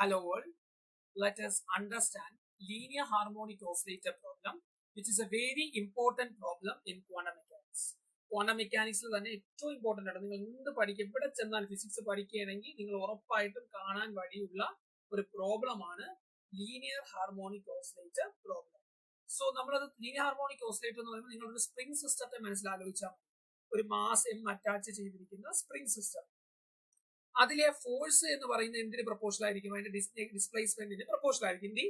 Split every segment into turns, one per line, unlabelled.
Hello all, let us understand linear harmonic oscillator problem, which is a very important problem in quantum mechanics. Quantum mechanics തന്നെ ഏറ്റവും important ആണ്. നിങ്ങൾ എന്ത് പഠിക്കുക, എവിടെ ചെന്നാൽ ഫിസിക്സ് പഠിക്കുകയാണെങ്കിൽ നിങ്ങൾ ഉറപ്പായിട്ടും കാണാൻ വഴിയുള്ള ഒരു പ്രോബ്ലമാണ് linear harmonic oscillator problem. So നമ്മളത് ലീനിയർ ഹാർമോണിക് ഓസിലേറ്റർ എന്ന് പറയുമ്പോൾ നിങ്ങളൊരു സ്പ്രിംഗ് സിസ്റ്റത്തെ മനസ്സിലാലോചിച്ചാൽ മതി. ഒരു മാസ് എം അറ്റാച്ച് ചെയ്തിരിക്കുന്ന സ്പ്രിംഗ് സിസ്റ്റം. അതിലെ ഫോഴ്സ് എന്ന് പറയുന്നത് എന്തിന് പ്രൊപ്പോർഷണൽ ആയിരിക്കും? അതിന്റെ ഡിസ്പ്ലേസ്മെന്റിന് പ്രൊപ്പോർഷണൽ ആയിരിക്കും. The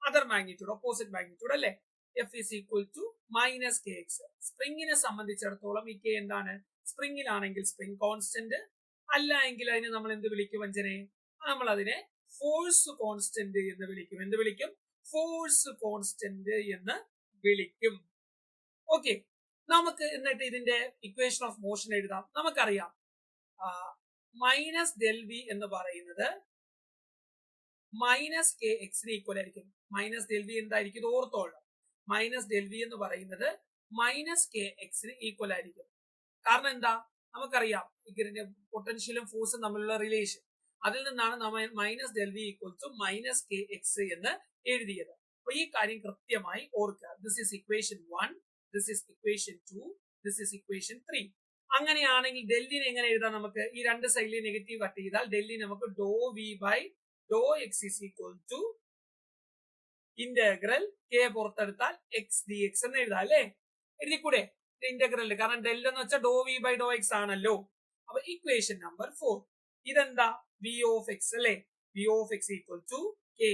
other magnitude, opposite magnitude അല്ലെ? F is equal to minus kx. സ്പ്രിങ്ങിനെ സംബന്ധിച്ചിടത്തോളം ഈ k എന്താണ്? സ്പ്രിങ്ങിലാണെങ്കിൽ സ്പ്രിംഗ് കോൺസ്റ്റന്റ്, അല്ല എങ്കിൽ അതിനെ നമ്മൾ എന്ത് വിളിക്കും? അഞ്ജനെ, നമ്മൾ അതിനെ ഫോഴ്സ് കോൺസ്റ്റന്റ് എന്ന് വിളിക്കും. എന്ത് വിളിക്കും? ഫോഴ്സ് കോൺസ്റ്റന്റ് എന്ന് വിളിക്കും. ഓക്കെ, നമുക്ക് എന്നിട്ട് ഇതിന്റെ ഇക്വേഷൻ ഓഫ് മോഷൻ എഴുതാം. നമുക്കറിയാം മൈനസ് ഡെൽ വി എന്ന് പറയുന്നത് മൈനസ് കെ എക്സിന് ഈക്വൽ ആയിരിക്കും. മൈനസ് ഡെൽ വി എന്തായിരിക്കും? ഇത് ഓർത്തോളാം. മൈനസ് ഡെൽ വി എന്ന് പറയുന്നത് മൈനസ് കെ എക്സിന് ഈക്വൽ ആയിരിക്കും. കാരണം എന്താ? നമുക്കറിയാം ഇതിന്റെ പൊട്ടൻഷ്യലും ഫോഴ്സും തമ്മിലുള്ള റിലേഷൻ. അതിൽ നിന്നാണ് നമ്മൾ minus del V equal to minus K X എന്ന് എഴുതിയത്. അപ്പൊ ഈ കാര്യം കൃത്യമായി ഓർക്കുക. This is equation 1, this is equation 2, this is equation 3. അങ്ങനെയാണെങ്കിൽ ഡെല്ലിനെ എങ്ങനെ എഴുതാം? നമുക്ക് ഈ രണ്ട് സൈഡിൽ നെഗറ്റീവ് കട്ട് ചെയ്താൽ ഡെല്ലി നമുക്ക് doh V by Dr X is equal to integral K പുറത്തെടുത്താൽ എക്സ് ഡി എക്സ് എന്ന് എഴുതാം അല്ലേ? എഴുതിക്കൂടെ ഇന്റഗ്രൽ? കാരണം ഡെൽ എന്ന് വെച്ചാൽ doh V by Dr X ആണല്ലോ. അപ്പൊ ഇക്വേഷൻ നമ്പർ 4 ഇതെന്താ? വി ഓഫ് എക്സ് അല്ലെ? V of X equal to K.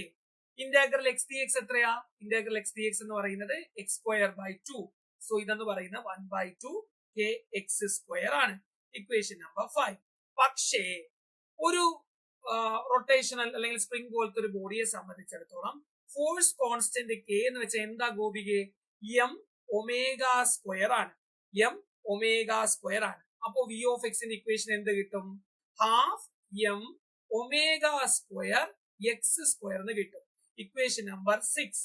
Integral X D X എത്രയാ? ഇന്റഗ്രൽ എക്സ് ഡി എക്സ് എന്ന് പറയുന്നത് എക്സ് സ്ക്വയർ ബൈ 2. സോ ഇതെന്ന് പറയുന്നത് 1/2 കെ എക്സ് സ്ക്വയർ ആണ്. Equation number 5. പക്ഷേ ഒരു റൊട്ടേഷണൽ അല്ലെങ്കിൽ സ്പ്രിംഗ് പോലത്തെ ഒരു ബോഡിയെ സംബന്ധിച്ചിടത്തോളം ഫോഴ്സ് കോൺസ്റ്റന്റ് കെ എന്ന് വെച്ചാൽ എന്താ ഗോപികെ? എം ഒമേഗ സ്ക്വയർ ആണ്. എം ഒമേഗ സ്ക്വയർ ആണ്. അപ്പോ വി ഓഫ് എക്സിന്റെ ഇക്വേഷൻ എന്ത് കിട്ടും? Half M omega square X square എന്ന് കിട്ടും. ഇക്വേഷൻ നമ്പർ 6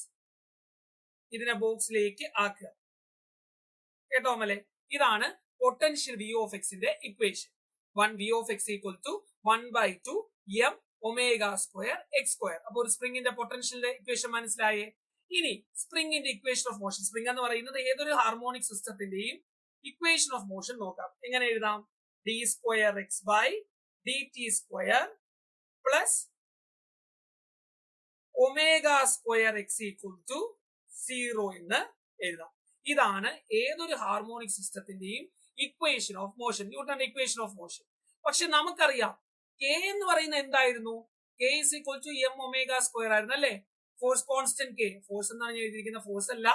ഇതിനെ ബോക്സിലേക്ക് ആക്കുക. കേട്ടോ മല്ലേ? ഇതാണ് പൊട്ടൻഷ്യൽ വി ഓഫ് എക്സിന്റെ equation. 1 V of X equal to 1/2 M omega square X square. അപ്പൊ ഒരു സ്പ്രിംഗിന്റെ പൊട്ടൻഷ്യലിന്റെ ഇക്വേഷൻ മനസ്സിലായേ? ഇനി സ്പ്രിംഗിന്റെ ഇക്വേഷൻ ഓഫ് മോഷൻ. സ്പ്രിംഗ് എന്ന് പറയുന്നത് ഏതൊരു ഹാർമോണിക് സിസ്റ്റത്തിന്റെയും ഇക്വേഷൻ ഓഫ് മോഷൻ നോക്കാം. എങ്ങനെ എഴുതാം? D square X by D T square plus omega square X equal to 0 എന്ന് എഴുതാം. ഇതാണ് ഏതൊരു ഹാർമോണിക് സിസ്റ്റത്തിന്റെയും ഇക്വേഷൻ ഓഫ് മോഷൻ, ന്യൂട്ടന്റെ ഇക്വേഷൻ ഓഫ് മോഷൻ. പക്ഷെ നമുക്കറിയാം കെ എന്ന് പറയുന്നത് എന്തായിരുന്നു? K is equal to M omega square ആയിരുന്നു അല്ലെ? ഫോഴ്സ് കോൺസ്റ്റന്റ് കെ, ഫോഴ്സ് എന്നാണ് ഞാൻ എഴുതിയിരിക്കുന്ന, ഫോഴ്സ് അല്ല,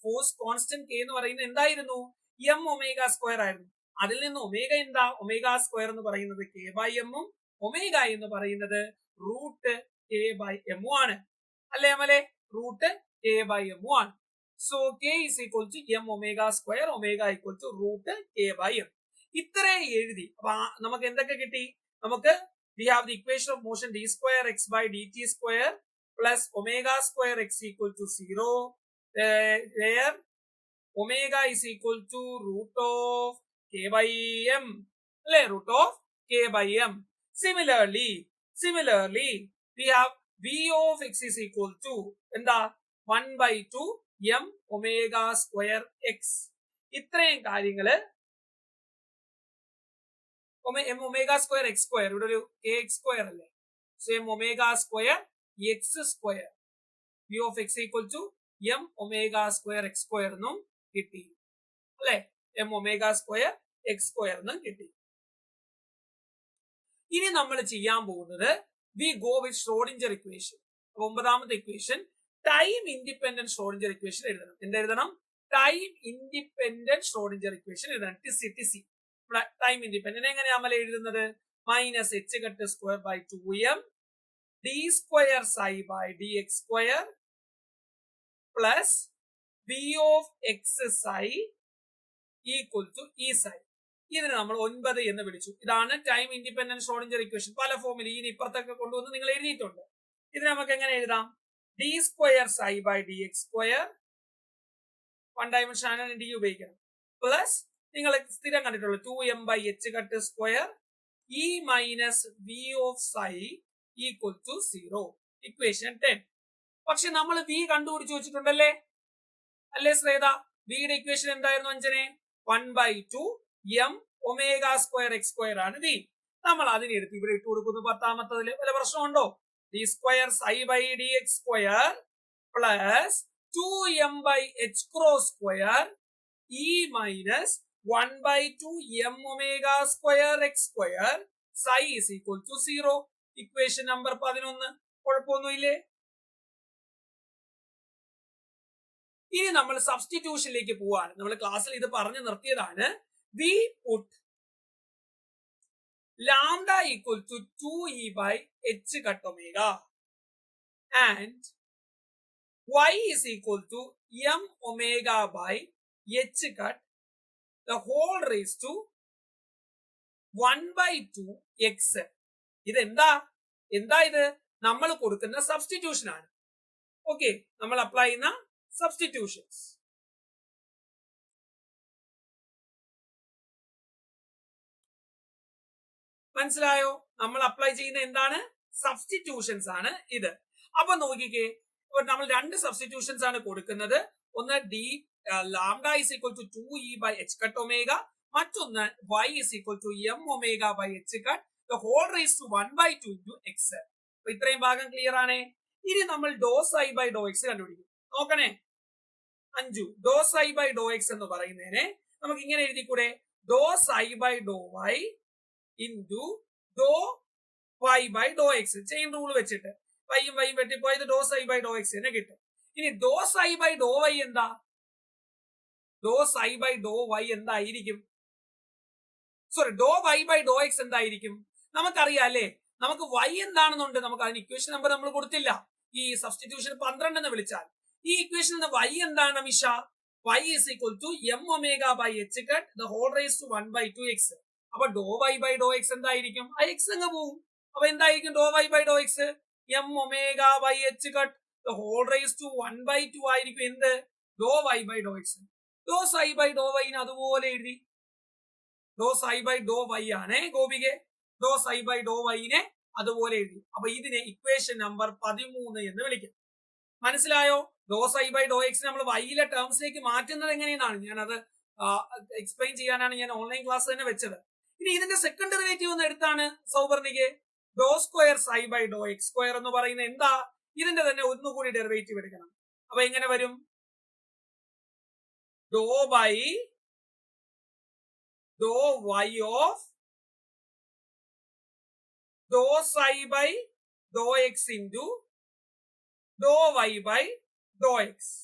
ഫോഴ്സ് കോൺസ്റ്റന്റ് കെ എന്ന് പറയുന്നത് എന്തായിരുന്നു? എം ഒമേഗ സ്ക്വയർ ആയിരുന്നു. അതിൽ നിന്ന് ഒമേഗ എന്താ? ഒമേഗ സ്ക്വയർ എന്ന് പറയുന്നത് കെ ബൈ എമ്മും ഒമേഗ എന്ന് പറയുന്നത് റൂട്ട് കെ ബൈ എമ്മും ആണ്. അല്ലേ അമലെ? റൂട്ട് കെ ബൈ എമ്മും ആണ്. So k is equal to m omega square, omega equal to root k by m. ഇത്രേ എഴുതി. അപ്പൊ നമുക്ക് എന്തൊക്കെ കിട്ടി? നമുക്ക് we have the equation of motion d square x by dt square plus omega square x equal to 0, where omega is equal to root of k by m, അല്ലെ? root of k by m. Similarly we have v of x is equal to എന്താ? 1/2 M omega square X. ഇത്രയും കാര്യങ്ങള് M omega square X square, ഇവിടെ ഒരു A X square അല്ലേ? So M omega square X square, V of X equal to M omega square X square എന്നും കിട്ടി അല്ലെ? M omega square X square എന്നും കിട്ടി. ഇനി നമ്മൾ ചെയ്യാൻ പോകുന്നത് we go with Schrodinger equation. അപ്പൊ 9ാമത്തെ equation time independent Schrodinger equation എഴുതണം. എന്തെഴുതണം? ടൈം ഇൻഡിപെൻഡന്റ് ഷ്രോഡിഞ്ചർ ഇക്വേഷൻ എഴുതണം. ടിസി ടൈം ഇൻഡിപെൻഡന്റ് എങ്ങനെയാ നമ്മൾ എഴുതുന്നത്? Minus H cut square by 2m D square psi by D X square plus V of X psi equal to E psi. ഇതിന് നമ്മൾ 9 എന്ന് വിളിച്ചു. ഇതാണ് ടൈം ഇൻഡിപെൻഡന്റ് ഷ്രോഡിഞ്ചർ ഇക്വേഷൻ. പല ഫോമിൽ ഈ ഇപ്പുറത്തൊക്കെ കൊണ്ടുവന്ന് നിങ്ങൾ എഴുതിയിട്ടുണ്ട്. ഇത് നമുക്ക് എങ്ങനെ എഴുതാം? D square psi by D X square, 1 dimension ആണ് ഡി ഉപയോഗിക്കണം, പ്ലസ് നിങ്ങൾ സ്ഥിരം കണ്ടിട്ടുള്ളൂ 2m by H cut square E minus V of psi equal to 0. Equation 10. പക്ഷെ നമ്മൾ വി കണ്ടുപിടിച്ചു വെച്ചിട്ടുണ്ടല്ലേ, അല്ലേ ശ്രേത? വിയുടെ ഇക്വേഷൻ എന്തായിരുന്നു അഞ്ജനെ? 1/2 m omega square X square ആണ് വി. നമ്മൾ അതിനെടുത്ത് ഇവിടെ ഇട്ട് കൊടുക്കുന്നു. 10ാമത്തതില് വല്ല പ്രശ്നമുണ്ടോ? D square psi by D X square plus 2m by H cross square E minus 1/2 m omega square X square psi is equal to 0. Equation number 11. കുഴപ്പമൊന്നുമില്ലേ? ഇനി നമ്മൾ സബ്സ്റ്റിറ്റ്യൂഷനിലേക്ക് പോവാണ്. നമ്മൾ ക്ലാസ്സിൽ ഇത് പറഞ്ഞു നിർത്തിയതാണ്. We put lambda equal to 2e by h cut omega and y is equal to m omega by h cut the whole raised to 1/2 x. ഇതെന്താ ഇത് നമ്മൾ കൊടുക്കുന്ന സബ്സ്റ്റിറ്റ്യൂഷൻ ആണ്. ഓക്കെ, നമ്മൾ അപ്ലൈ ചെയ്യുന്ന സബ്സ്റ്റിറ്റ്യൂഷൻസ്. മനസ്സിലായോ? നമ്മൾ അപ്ലൈ ചെയ്യുന്ന എന്താണ്? സബ്സ്റ്റിറ്റ്യൂഷൻസ് ആണ് ഇത്. അപ്പൊ നോക്കിക്കേ, നമ്മൾ രണ്ട് സബ്സ്റ്റിറ്റ്യൂഷൻസ് ആണ് കൊടുക്കുന്നത്. ഒന്ന് D lambda is equal to 2e by h cut omega, മറ്റൊന്ന് y is equal to m omega by h cut the whole raised to 1/2 into x. അപ്പൊ ഇത്രയും ഭാഗം ക്ലിയർ ആണ്. ഇനി നമ്മൾ ഡോ സൈ ബൈ ഡോ എക്സ് കണ്ടുപിടിക്കും. നോക്കണേ അഞ്ചു, ഡോ സൈ ബൈ ഡോ എക്സ് എന്ന് പറയുന്നതിനെ നമുക്ക് ഇങ്ങനെ എഴുതിക്കൂടെ? Doh psi by Dr Y into doh Y by Dr X. Chain rule വെച്ചിട്ട് വൈയും വൈയും വെട്ടിപ്പോയത് ഡോ സൈ ബൈ ഡോ എക്സ് തന്നെ കിട്ടും. ഇനി ഡോ സൈ ബൈ ഡോ വൈ എന്താ? Doh psi by Dr Y എന്തായിരിക്കും? Sorry, doh Y by Dr X എന്തായിരിക്കും? നമുക്കറിയാം അല്ലേ, നമുക്ക് വൈ എന്താണെന്നുണ്ട്. നമുക്ക് അതിന് ഇക്വേഷൻ നമ്പർ നമ്മൾ കൊടുത്തില്ല. ഈ സബ്സ്റ്റിറ്റ്യൂഷൻ 12 എന്ന് വിളിച്ചാൽ ഈ ഇക്വേഷൻ വൈ എന്താണ് Misha? Y is equal to m omega by H cut the whole raise to 1/2 X. അപ്പൊ doh Y by Dr X എന്തായിരിക്കും? ആ എക്സ് അങ്ങ് പോവും. അപ്പൊ എന്തായിരിക്കും doh Y by Dr X? m omega by H cut the whole raise to 1/2 ആയിരിക്കും. എന്ത്? Doh Y by Dr X. Doh psi by doh വൈന് അതുപോലെ എഴുതി. ഡോ സൈ ബൈ ഡോ വൈ ആണ് ഗോപികെ. ഡോ സൈ ബൈ ഡോ വൈനെ അതുപോലെ എഴുതി. അപ്പൊ ഇതിനെ ഇക്വേഷൻ നമ്പർ 13 എന്ന് വിളിക്കും. മനസ്സിലായോ? ഡോ സൈ ബൈ ഡോ എക്സ് നമ്മൾ വൈയിലെ ടേംസിലേക്ക് മാറ്റുന്നത് എങ്ങനെയാണ് ഞാനത് എക്സ്പ്ലെയിൻ ചെയ്യാനാണ് ഞാൻ ഓൺലൈൻ ക്ലാസ് തന്നെ വെച്ചത്. ഇനി ഇതിന്റെ സെക്കൻഡ് ഡെറിവേറ്റീവ് ഒന്ന് എടുത്താണ് സൗവർണികെ. Doh square psi by Dr X square എന്ന് പറയുന്നത് എന്താ? ഇതിന്റെ തന്നെ ഒന്നുകൂടി ഡെറിവേറ്റീവ് എടുക്കണം. അപ്പൊ എങ്ങനെ വരും? Doh by Dr Y of doh psi by Dr X into doh Y by Dr X.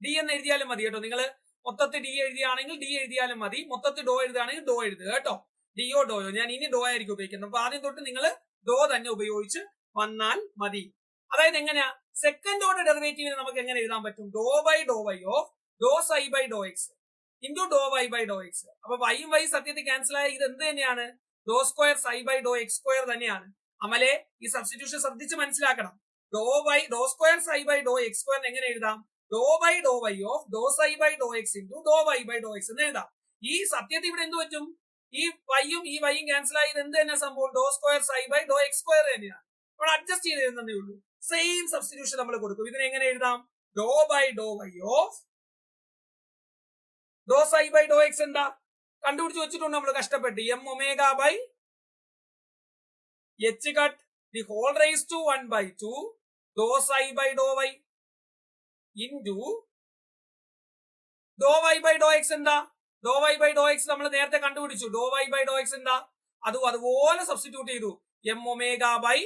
D എന്ന് എഴുതിയാലും മതി കേട്ടോ. നിങ്ങൾ മൊത്തത്തിൽ ഡി എഴുതിയാണെങ്കിൽ ഡി എഴുതിയാലും മതി. മൊത്തത്തിൽ ഡോ എഴുതുകയാണെങ്കിൽ ഡോ എഴുതുക കേട്ടോ. ഡിയോ ഡോയോ, ഞാൻ ഇനി ഡോ ആയിരിക്കും ഉപയോഗിക്കുന്നത്. അപ്പൊ ആദ്യം തൊട്ട് നിങ്ങൾ ഡോ തന്നെ ഉപയോഗിച്ച് വന്നാൽ മതി. അതായത് എങ്ങനെയാ? സെക്കൻഡ് ഓർഡർ ഡെറിവേറ്റീവിനെ നമുക്ക് എങ്ങനെ എഴുതാൻ പറ്റും? Doh by Dr Y of doh psi by Dr X into doh Y by Dr X. അപ്പൊ വൈയും വൈ സത്യത്തിൽ ക്യാൻസൽ ആയ ഇത് എന്ത് തന്നെയാണ്? Doh square psi by Dr X square തന്നെയാണ്. അമലെ ഈ സബ്സ്റ്റിറ്റ്യൂഷൻ ശ്രദ്ധിച്ച് മനസ്സിലാക്കണം. Doh square psi by Dr X square എങ്ങനെ എഴുതാം? Doh by Dr Y of doh psi by Dr X into doh Y by Dr X എന്ന് എഴുതാം. ഈ സത്യത്തിൽ ഇവിടെ എന്ത് പറ്റും? ഈ വൈയും ക്യാൻസൽ ആയത് എന്ത് തന്നെ സംഭവം? Doh square psi by Dr X square തന്നെയാണ്. നമ്മൾ അഡ്ജസ്റ്റ് ചെയ്ത് എഴുതുന്നതേ ഉള്ളൂ. സെയിം സബ്സ്റ്റിറ്റ്യൂഷൻ നമ്മൾ കൊടുക്കും. ഇതിനെ എങ്ങനെ എഴുതാം? Doh by Dr Y of doh psi by Dr X എന്താ കണ്ടുപിടിച്ച് വെച്ചിട്ടുണ്ട് നമ്മൾ കഷ്ടപ്പെട്ട്. m omega by H cut the whole raise to 1/2 doh psi by Dr Y into doh Y by Dr X എന്താ? Doh Y by Dr X നമ്മൾ നേരത്തെ കണ്ടുപിടിച്ചു. Doh Y by Dr X എന്താ? അതുപോലെ സബ്സ്റ്റിറ്റ്യൂട്ട് ചെയ്തു. m omega by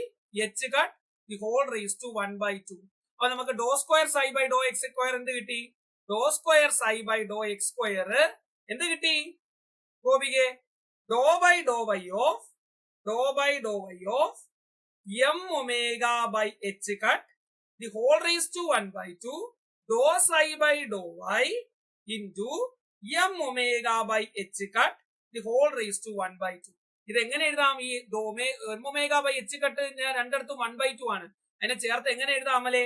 H cut the whole raise to 1/2. അപ്പൊ നമുക്ക് do square psi by Dr X square എന്ത് കിട്ടി? Doh square psi by Dr X square എന്ത് കിട്ടി ഗോപികെ? Doh by Dr Y of m omega by H cut the whole raise to 1/2 doh psi by Dr Y into m omega by H cut the whole raise to 1/2. ഇത് എങ്ങനെ എഴുതാം? ഈ m omega by H cut രണ്ടിടത്തും 1/2 ആണ്. അതിനെ ചേർത്ത് എങ്ങനെ എഴുതാം അമലെ?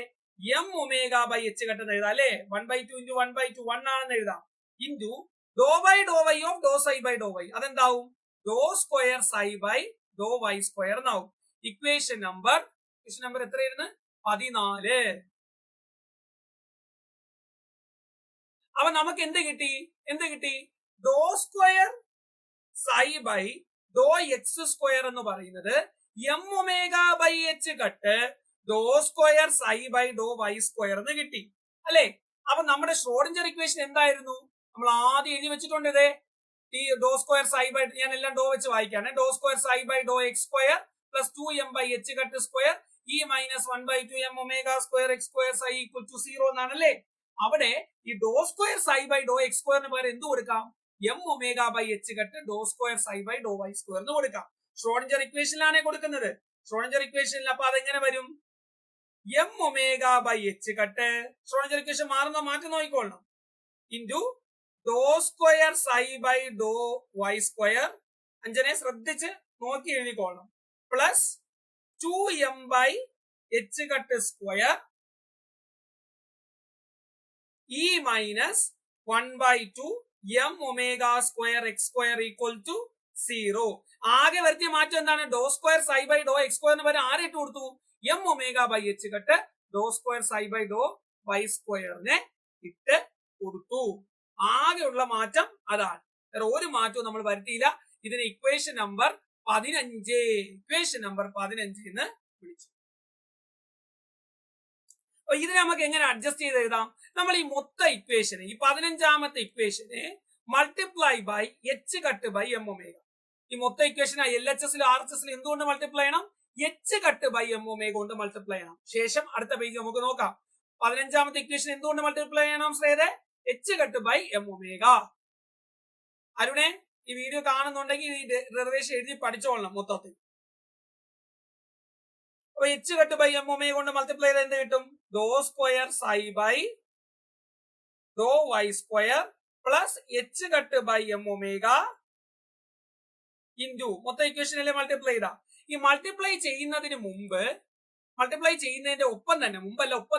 m omega by H cut എന്ന് എഴുതാം അല്ലെ? 1/2 ഇൻറ്റു 1/2 1 ആണെന്ന് എഴുതാം. Into doh by Dr Y of doh psi by Dr Y അതെന്താവും? Doh square psi by Dr Y square എന്നാവും. ഇക്വേഷൻ നമ്പർ ഇക്വേഷൻ നമ്പർ എത്രയായിരുന്നു? 14. അപ്പൊ നമുക്ക് എന്ത് കിട്ടി? Doh square psi by Dr X square എന്ന് പറയുന്നത് M omega by H cut doh square psi by Dr Y square എന്ന് കിട്ടി അല്ലെ? അപ്പൊ നമ്മുടെ ഷ്രോഡിഞ്ചർ ഇക്വേഷൻ എന്തായിരുന്നു? നമ്മൾ ആദ്യം എഴുതി വെച്ചിട്ടുണ്ട്. ഇതേ ഈ ഡോ സ്ക്വയർ സൈ ബൈ, ഞാൻ എല്ലാം ഡോ വെച്ച് വായിക്കാണ്. Doh square psi by Dr X square plus 2m by H cut square E minus 1/2m omega square X square psi equal to 0 എന്നാണല്ലേ? അവിടെ ഈ doh square psi by Dr X സ്ക്വയറിന് പകരം എന്ത് കൊടുക്കാം? M omega by H cut doh square psi by Dr Y square എന്ന് കൊടുക്കാം. Schrödinger ഇക്വേഷനിലാണ് കൊടുക്കുന്നത്. ഷ്രോഡിഞ്ചർ ഇക്വേഷനിൽ അപ്പൊ അതെങ്ങനെ വരും? M omega by H cut, Schrodinger equation മാറ്റി നോക്കിക്കൊള്ളണം, into doh square psi by Dr Y square, അഞ്ചനെ ശ്രദ്ധിച്ച് നോക്കി എഴുതിക്കൊള്ളണം, plus 2m by H cut square E minus 1/2m omega square X square equal to 0. ആകെ വരുത്തിയ മാറ്റം എന്താണ്? Doh square psi by Dr X സ്ക്വയറിന് പകരം ആരെ ഇട്ട് കൊടുത്തു? M omega by H cut doh square psi by Dr Y സ്ക്വയറിനെ ഇട്ട് കൊടുത്തു. ആകെയുള്ള മാറ്റം അതാണ്. വേറെ ഒരു മാറ്റവും നമ്മൾ വരുത്തിയില്ല. ഇതിന് ഇക്വേഷൻ നമ്പർ 15 എന്ന് വിളിച്ചു. അപ്പൊ ഇതിനെ നമുക്ക് എങ്ങനെ അഡ്ജസ്റ്റ് ചെയ്ത് എഴുതാം? നമ്മൾ ഈ മൊത്ത ഇക്വേഷനെ, ഈ 15ാമത്തെ ഇക്വേഷനെ multiply by H cut by M omega. ഈ മൊത്ത ഇക്വേഷൻ എൽ എച്ച് എസിലും ആർ എച്ച് എസിലും എന്തുകൊണ്ട് മൾട്ടിപ്ലൈ ചെയ്യണം? H cut by M omega കൊണ്ട് മൾട്ടിപ്ലൈ ചെയ്യണം. ശേഷം അടുത്ത പേജ് നമുക്ക് നോക്കാം. 15ാമത്തെ ഇക്വേഷൻ എന്തുകൊണ്ട് മൾട്ടിപ്ലൈ ചെയ്യണം ശ്രേയതേ? H cut by M omega. അരുണേ, ഈ വീഡിയോ കാണുന്നുണ്ടെങ്കിൽ ഈ ഡെറിവേഷൻ എഴുതി പഠിച്ചോളണം മൊത്തത്തിൽ. അപ്പൊ H cut by M omega കൊണ്ട് മൾട്ടിപ്ലൈ ചെയ്ത് എന്ത് കിട്ടും? Doh square psi by Dr Y square plus H cut by M omega into മൊത്തം ഇക്വേഷനിലെ മൾട്ടിപ്ലൈ ചെയ്താ. ഈ മൾട്ടിപ്ലൈ ചെയ്യുന്നതിന് മുമ്പ്, മൾട്ടിപ്ലൈ ചെയ്യുന്നതിന്റെ ഒപ്പം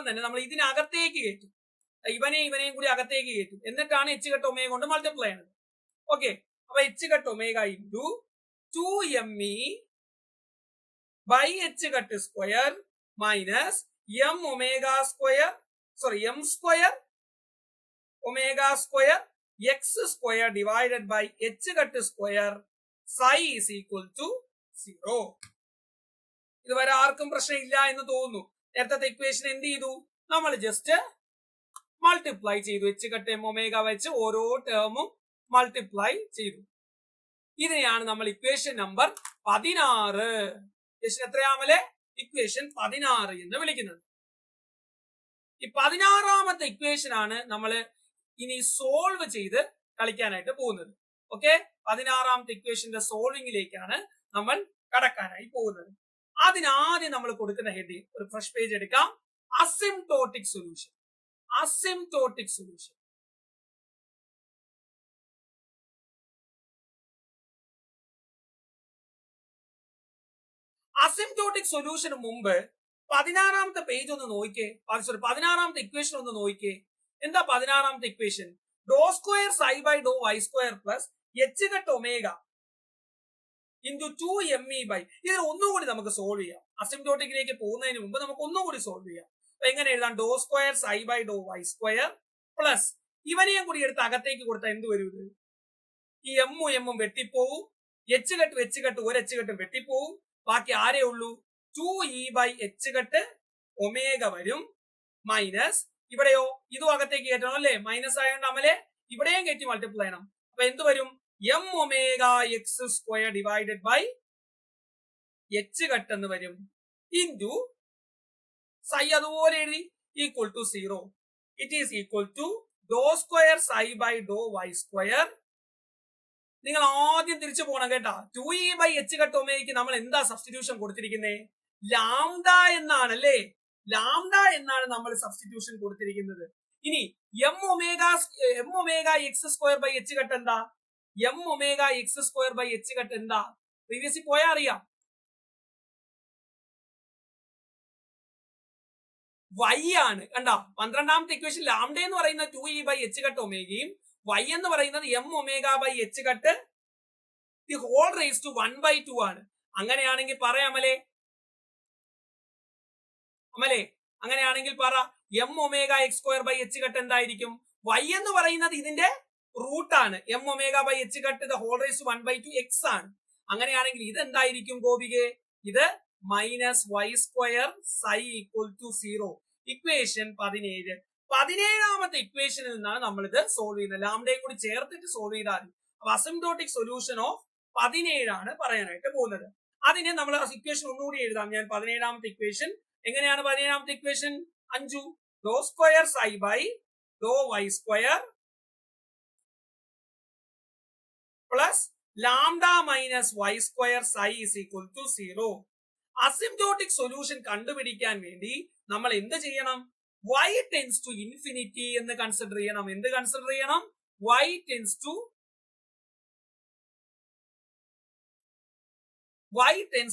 തന്നെ നമ്മൾ ഇതിനകത്തേക്ക് കയറ്റും. ഇവനെയും കൂടി അകത്തേക്ക് കയറ്റും. എന്നിട്ടാണ് എച്ച് കട്ട് ഒമേഗ കൊണ്ട് മൾട്ടിപ്ലൈ ചെയ്യുന്നത്. ഓക്കെ, അപ്പൊ H cut omega into 2me by H cut square minus M omega square M square omega square X square divided by H cut square psi is equal to 0. ഇതുവരെ ആർക്കും പ്രശ്നമില്ല എന്ന് തോന്നുന്നു. നേരത്തെ equation എന്ത് ചെയ്തു? നമ്മൾ ജസ്റ്റ് മൾട്ടിപ്ലൈ ചെയ്തു. എച്ച് കട്ട് എം ഒമേഗ വെച്ച് ഓരോ ടേമും മൾട്ടിപ്ലൈ ചെയ്തു. ഇതിനെയാണ് നമ്മൾ ഇക്വേഷൻ നമ്പർ 16, ഇക്വേഷൻ എത്രയാമല്ലേ? ഇക്വേഷൻ 16 എന്ന് വിളിക്കുന്നത്. ഈ 16ാമത്തെ ഇക്വേഷൻ ആണ് നമ്മൾ ഇനി സോൾവ് ചെയ്ത് കളിക്കാനായിട്ട് പോകുന്നത്. ഓക്കെ, 16ാമത്തെ ഇക്വേഷന്റെ സോൾവിംഗിലേക്കാണ് നമ്മൾ കടക്കാനായി പോകുന്നത്. അതിനാദ്യം നമ്മൾ കൊടുക്കുന്ന ഹെഡിങ് ഒരു ഫ്രഷ് പേജ് എടുക്കാം. Asymptotic solution. Asymptotic solution. Asymptotic സൊല്യൂഷന് മുമ്പ് 16ാമത്തെ പേജ് ഒന്ന് നോക്കിക്കേ. 16ാമത്തെ ഇക്വേഷൻ ഒന്ന് നോക്കിക്കേ. എന്താ 16ാമത്തെ equation? Doh square psi by Dr Y square plus H cut omega into 2me by. ഇതിന് ഒന്നുകൂടി നമുക്ക് സോൾവ് ചെയ്യാം. അസിംപ്റ്റോട്ടിക്കിലേക്ക് പോകുന്നതിന് മുമ്പ് നമുക്ക് ഒന്നുകൂടി സോൾവ് ചെയ്യാം. എങ്ങനെ എഴുതാം? Doh square psi by Dr Y square plus ഇവനെയും കൂടി എടുത്ത് അകത്തേക്ക് കൊടുത്താൽ എന്ത് വരും? ഇത് ഈ എമ്മും വെട്ടിപ്പോവും. എച്ച് കട്ട് ഒരു എച്ച് കട്ട് വെട്ടിപ്പോവും. ബാക്കി ആരേ ഉള്ളൂ? 2e by H cut omega വരും. മൈനസ് ഇവിടെയോ ഇതും അകത്തേക്ക് കയറ്റണം അല്ലേ? മൈനസ് ആയതുകൊണ്ട് അമലെ ഇവിടെയും കയറ്റി മൾട്ടിപ്ലൈ ചെയ്യണം. അപ്പൊ എന്ത് വരും? M omega X square divided by H cut എന്ന് വരും. ഇൻറ്റു സൈ അതുപോലെ എഴുതി equal to 0. It is equal to doh square psi by Dr Y square. നിങ്ങൾ ആദ്യം തിരിച്ചു പോകണം കേട്ടാ. 2e ബൈ എച്ച് കട്ട് ഒമേഗയ്ക്ക് നമ്മൾ എന്താ സബ്സ്റ്റിറ്റ്യൂഷൻ കൊടുത്തിരിക്കുന്നത്? ലാംഡ എന്നാണ് അല്ലേ? ലാംഡ എന്നാണ് നമ്മൾ സബ്സ്റ്റിറ്റ്യൂഷൻ കൊടുത്തിരിക്കുന്നത്. ഇനി M omega X square by H cut എന്താ? M omega X square by H cut എന്താ? പ്രീവിയസിൽ പോയാൽ അറിയാം. y ആണ്. കണ്ടാ 12ാമത്തെ ഇക്വേഷൻ ലാംഡ എന്ന് പറയുന്നത് 2e ബൈ എച്ച് കട്ട് ഒമേഗയും y എന്ന് പറയുന്നത് M omega by H cut the whole raise to 1/2 ആണ്. അങ്ങനെയാണെങ്കിൽ പറയാമല്ലേ അമലേ അങ്ങനെയാണെങ്കിൽ പറ M omega X square by H cut എന്തായിരിക്കും? y എന്ന് പറയുന്നത് ഇതിന്റെ റൂട്ടാണ്. M omega by H cut the whole raise to 1/2 X ആണ്. അങ്ങനെയാണെങ്കിൽ ഇത് എന്തായിരിക്കും ഗോപികെ? ഇത് minus Y square psi equal to 0. Equation 17. 17ാമത്തെ ഇക്വേഷനിൽ നിന്നാണ് നമ്മൾ ഇത് സോൾവ് ചെയ്യുന്നത്. ലാംഡയും കൂടി ചേർത്തിട്ട് സോൾവ് ചെയ്താൽ അപ്പൊ അസിംപ്റ്റോട്ടിക് സൊല്യൂഷൻ ഓഫ് 17 ആണ് പറയാനായിട്ട് പോകുന്നത്. അതിനെ നമ്മൾ ഇക്വേഷൻ ഒന്നുകൂടി എഴുതാം. ഞാൻ 17ാമത്തെ ഇക്വേഷൻ എങ്ങനെയാണ്? 17ാമത്തെ equation Anju doh square psi by Dr Y square plus lambda minus Y square psi is equal to 0. Asymptotic solution കണ്ടുപിടിക്കാൻ വേണ്ടി നമ്മൾ എന്ത് ചെയ്യണം? y ടെൻസ് ടു ഇൻഫിനിറ്റി എന്ന് കൺസിഡർ ചെയ്യണം. എന്ത് കൺസിഡർ ചെയ്യണം? y ടെൻസ്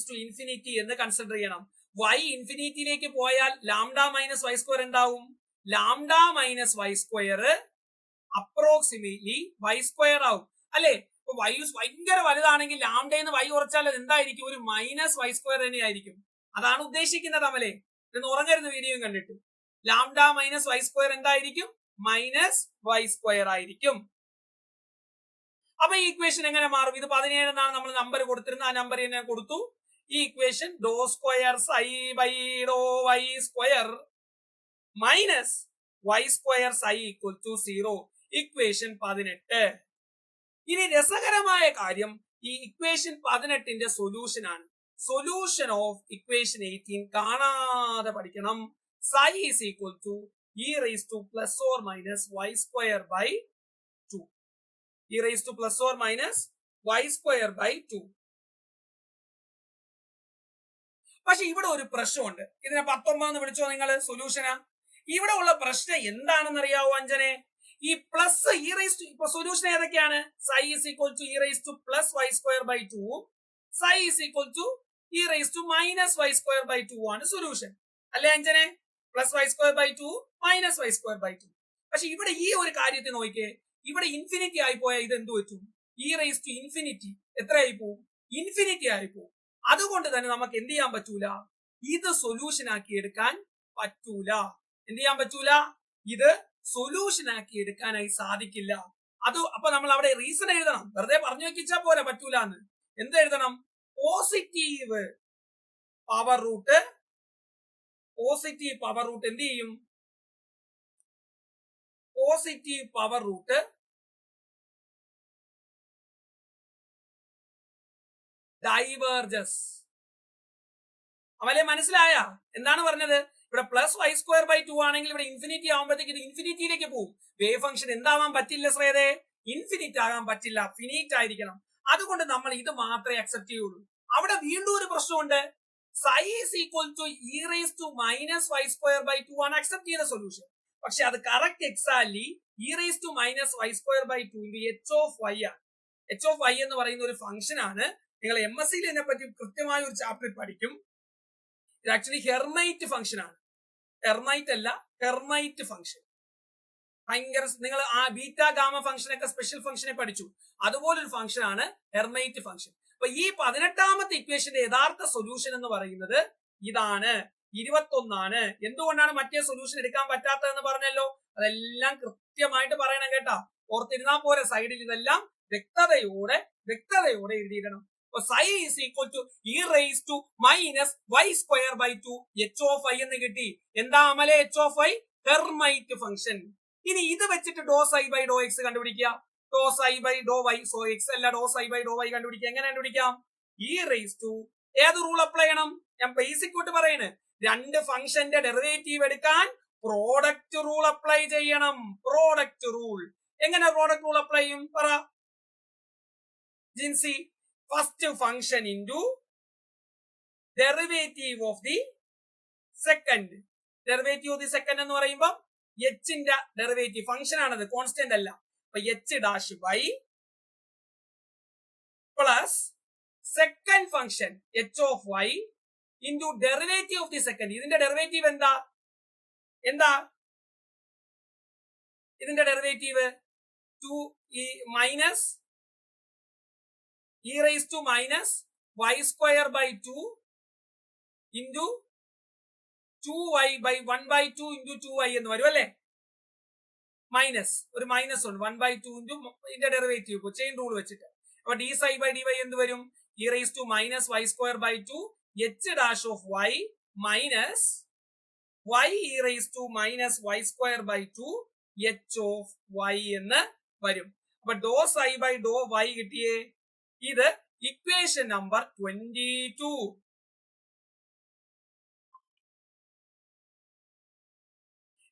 ടു ഇൻഫിനിറ്റി എന്ന് കൺസിഡർ ചെയ്യണം. y ഇൻഫിനിറ്റിയിലേക്ക് പോയാൽ ലാംഡ മൈനസ് വൈ സ്ക്വയർ എന്താവും? Lambda minus Y square approximately Y square ആവും അല്ലെ? വൈ ഭയങ്കര വലുതാണെങ്കിൽ ലാംഡന്ന് വൈ കുറച്ചാൽ അത് എന്തായിരിക്കും? ഒരു മൈനസ് വൈ സ്ക്വയർ തന്നെയായിരിക്കും. അതാണ് ഉദ്ദേശിക്കുന്നത് അമലെ. ഇന്ന് ഉറങ്ങരുത് വീഡിയോ കണ്ടിട്ട്. ലാംഡ മൈനസ് വൈ സ്ക്വയർ എന്തായിരിക്കും? മൈനസ് വൈ സ്ക്വയർ ആയിരിക്കും. അപ്പൊ ഈ ഇക്വേഷൻ എങ്ങനെ മാറും? ഇത് 17 എന്നാണ് നമ്മൾ നമ്പർ കൊടുത്തിരുന്നത്. ആ നമ്പർ തന്നെ കൊടുത്തു. ഈ equation doh square psi by Dr Y square minus Y square psi equal to 0. Equation 18. ഇനി രസകരമായ കാര്യം ഈ ഇക്വേഷൻ 18ന്റെ സൊല്യൂഷൻ ആണ്. സൊല്യൂഷൻ ഓഫ് ഇക്വേഷൻ 18 കാണാതെ പഠിക്കണം. psi is equal to e raised to plus or minus y square by 2. e raised to plus or minus y square by 2. പക്ഷെ ഇവിടെ ഒരു പ്രശ്നമുണ്ട്. ഇതിനെ 19 എന്ന് വിളിച്ചോ നിങ്ങൾ സൊല്യൂഷനാ. ഇവിടെ ഉള്ള പ്രശ്നം എന്താണെന്ന് അറിയാവോ അഞ്ജനെ? ഈ പ്ലസ് ഇ റൈസ് ടു ഇപ്പൊ സൊല്യൂഷൻ ഏതൊക്കെയാണ്? psi is equal to e raised to plus y square by 2. psi is equal to e raised to minus y square by 2 ആണ് സൊല്യൂഷൻ അല്ലേ അഞ്ജനെ? Plus Y square by 2 minus Y square by 2. പക്ഷെ ഇവിടെ ഈ ഒരു കാര്യത്തെ നോക്കിയേ, ഇവിടെ ഇൻഫിനിറ്റി ആയി പോയാൽ ഇത് എന്ത് പറ്റും? ഇ റൈസ് ടു ഇൻഫിനിറ്റി എത്രയായി പോവും? ഇൻഫിനിറ്റി ആയി പോവും. അതുകൊണ്ട് തന്നെ നമുക്ക് എന്ത് ചെയ്യാൻ പറ്റൂല? ഇത് സൊല്യൂഷൻ ആക്കി എടുക്കാൻ പറ്റൂല. എന്ത് ചെയ്യാൻ പറ്റൂല? ഇത് സൊല്യൂഷൻ ആക്കി എടുക്കാനായി സാധിക്കില്ല. അപ്പൊ നമ്മൾ അവിടെ റീസൺ എഴുതണം. വെറുതെ പറഞ്ഞു വെച്ചാൽ പോലെ പറ്റൂല എന്ന്. എന്ത് എഴുതണം? പോസിറ്റീവ് പവർ റൂട്ട് എന്ത് ചെയ്യും? Positive power root diverges. അവലെ മനസ്സിലായ എന്താണ് പറഞ്ഞത്? ഇവിടെ പ്ലസ് വൈ സ്ക്വയർ ബൈ 2 ആണെങ്കിൽ ഇവിടെ ഇൻഫിനിറ്റി ആകുമ്പോഴത്തേക്ക് ഇത് ഇൻഫിനിറ്റിയിലേക്ക് പോകും. വേവ് ഫംഗ്ഷൻ എന്താവാൻ പറ്റില്ല ശ്രേയതേ? ഇൻഫിനിറ്റ് ആകാൻ പറ്റില്ല, ഫിനിറ്റ് ആയിരിക്കണം. അതുകൊണ്ട് നമ്മൾ ഇത് മാത്രമേ അക്സെപ്റ്റ് ചെയ്യുള്ളൂ. അവിടെ വീണ്ടും ഒരു പ്രശ്നമുണ്ട്. psi is equal to e raised to minus y square by 2 ആണ് അക്സെപ്റ്റ് ചെയ്ത സൊല്യൂഷൻ. പക്ഷെ അത് correct exactly e raised to minus y square by 2 into h of y ആണ്. h of y എന്ന് പറയുന്ന ഒരു ഫംഗ്ഷൻ ആണ്. നിങ്ങൾ MSc ഇതിനെ പറ്റി കൃത്യമായ ഒരു ചാപ്റ്റർ പഠിക്കും. ഇത് ആക്ച്വലി ഹെർമൈറ്റ് ഫംഗ്ഷൻ ആണ്. ഹെർമൈറ്റ് അല്ല, ഹെർമൈറ്റ് ഫംഗ്ഷൻ. ഭയങ്കര നിങ്ങൾ ആ ബീറ്റ ഗാമ ഫംഗ്ഷൻ ഒക്കെ സ്പെഷ്യൽ ഫംഗ്ഷനെ പഠിച്ചു. അതുപോലൊരു ഫംഗ്ഷൻ ആണ് ഹെർമൈറ്റ് ഫംഗ്ഷൻ. അപ്പൊ ഈ 18ാമത്തെ ഇക്വേഷന്റെ യഥാർത്ഥ സൊല്യൂഷൻ എന്ന് പറയുന്നത് ഇതാണ്, 21 ആണ്. എന്തുകൊണ്ടാണ് മറ്റേ സൊല്യൂഷൻ എടുക്കാൻ പറ്റാത്തതെന്ന് പറഞ്ഞല്ലോ. അതെല്ലാം കൃത്യമായിട്ട് പറയണം കേട്ടാ. ഓർത്തിരുന്നാ പോലെ സൈഡിൽ ഇതെല്ലാം വ്യക്തതയോടെ എഴുതിയിടണം. അപ്പൊ psi is equal to e raised to minus y square by 2 h of y എന്ന് കിട്ടി. എന്താ അമലെ h of y? Hermite function. ഇനി ഇത് വെച്ചിട്ട് do psi by Dr x കണ്ടുപിടിക്കുക. Do psi by Dr y, so x അല്ല, do psi by Dr y കണ്ടുപിടിക്കുക. എങ്ങനെ കണ്ടുപിടിക്കാം? ഇ റൈസ് ടു ഏത് റൂൾ അപ്ലൈ ചെയ്യണം? ഞാൻ ബേസിക് ആയിട്ട് പറയണേ. രണ്ട് ഫംഗ്ഷന്റെ ഡെറിവേറ്റീവ് എടുക്കാൻ പ്രോഡക്റ്റ് റൂൾ അപ്ലൈ ചെയ്യണം. പ്രോഡക്റ്റ് റൂൾ എങ്ങനെ പ്രോഡക്റ്റ് റൂൾ അപ്ലൈ ചെയ്യും പറ Jincy? First function into derivative of the second. Derivative of the second എന്ന് പറയുമ്പോൾ എച്ചിന്റെ ഡെറിവേറ്റീവ് ഫംഗ്ഷൻ ആണത്, കോൺസ്റ്റന്റ് അല്ല. അപ്പൊ H dash by plus second function H of Y into derivative of the second. ഇതിന്റെ derivative എന്താ? ഇതിന്റെ derivative 2 minus e raised to minus y square by 2 into 2y by 1/2 into 2y എന്ന് വരും അല്ലേ? Minus ഒരു minus ഉണ്ട് 1/2 into ഇതിന്റെ derivative chain rule വെച്ചിട്ട്. അപ്പൊ d psi by dy എന്ത് വരും? e raised to minus y square by 2 h dash of y minus y e raised to minus y square by 2 h of y എന്ന് വരും. അപ്പൊ ഡോ psi by do y കിട്ടിയേ. ഇത് equation number 22.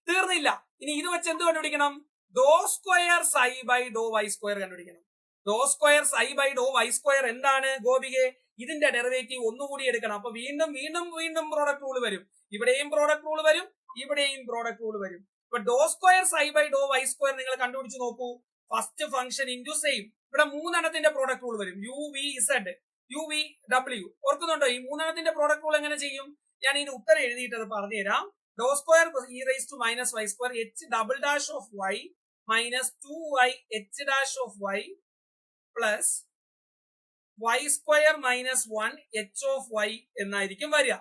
തീർന്നില്ല. ഇനി ഇത് വെച്ച് എന്ത് കണ്ടുപിടിക്കണം? Do square psi by do y square കണ്ടുപിടിക്കണം. Do square psi by do y square എന്താണ് ഗോപികെ? ഇതിന്റെ ഡെറിവേറ്റീവ് ഒന്നുകൂടി എടുക്കണം. അപ്പൊ വീണ്ടും വീണ്ടും വീണ്ടും പ്രോഡക്റ്റ് റൂൾ വരും. ഇവിടെയും പ്രോഡക്റ്റ് റൂൾ വരും, ഇവിടെയും പ്രോഡക്റ്റ് റൂൾ വരും. ഇപ്പൊ do square psi by do y square നിങ്ങൾ കണ്ടുപിടിച്ച് നോക്കൂ. First function into same. ഇവിടെ മൂന്നെണ്ണത്തിന്റെ പ്രോഡക്റ്റ് റൂൾ വരും. U v z, u V ഡബ്ല്യു. ഓർക്കുന്നുണ്ടോ? ഈ മൂന്നെണ്ണത്തിന്റെ പ്രോഡക്റ്റ് റൂൾ എങ്ങനെ ചെയ്യും? ഞാൻ ഇതിന് ഉത്തരം എഴുതിയിട്ട് അത് പറഞ്ഞുതരാം. ഡോ square e raised to minus y square h double dash of y minus 2y h dash of y plus y square minus 1 h of y എന്നായിരിക്കും വരിക.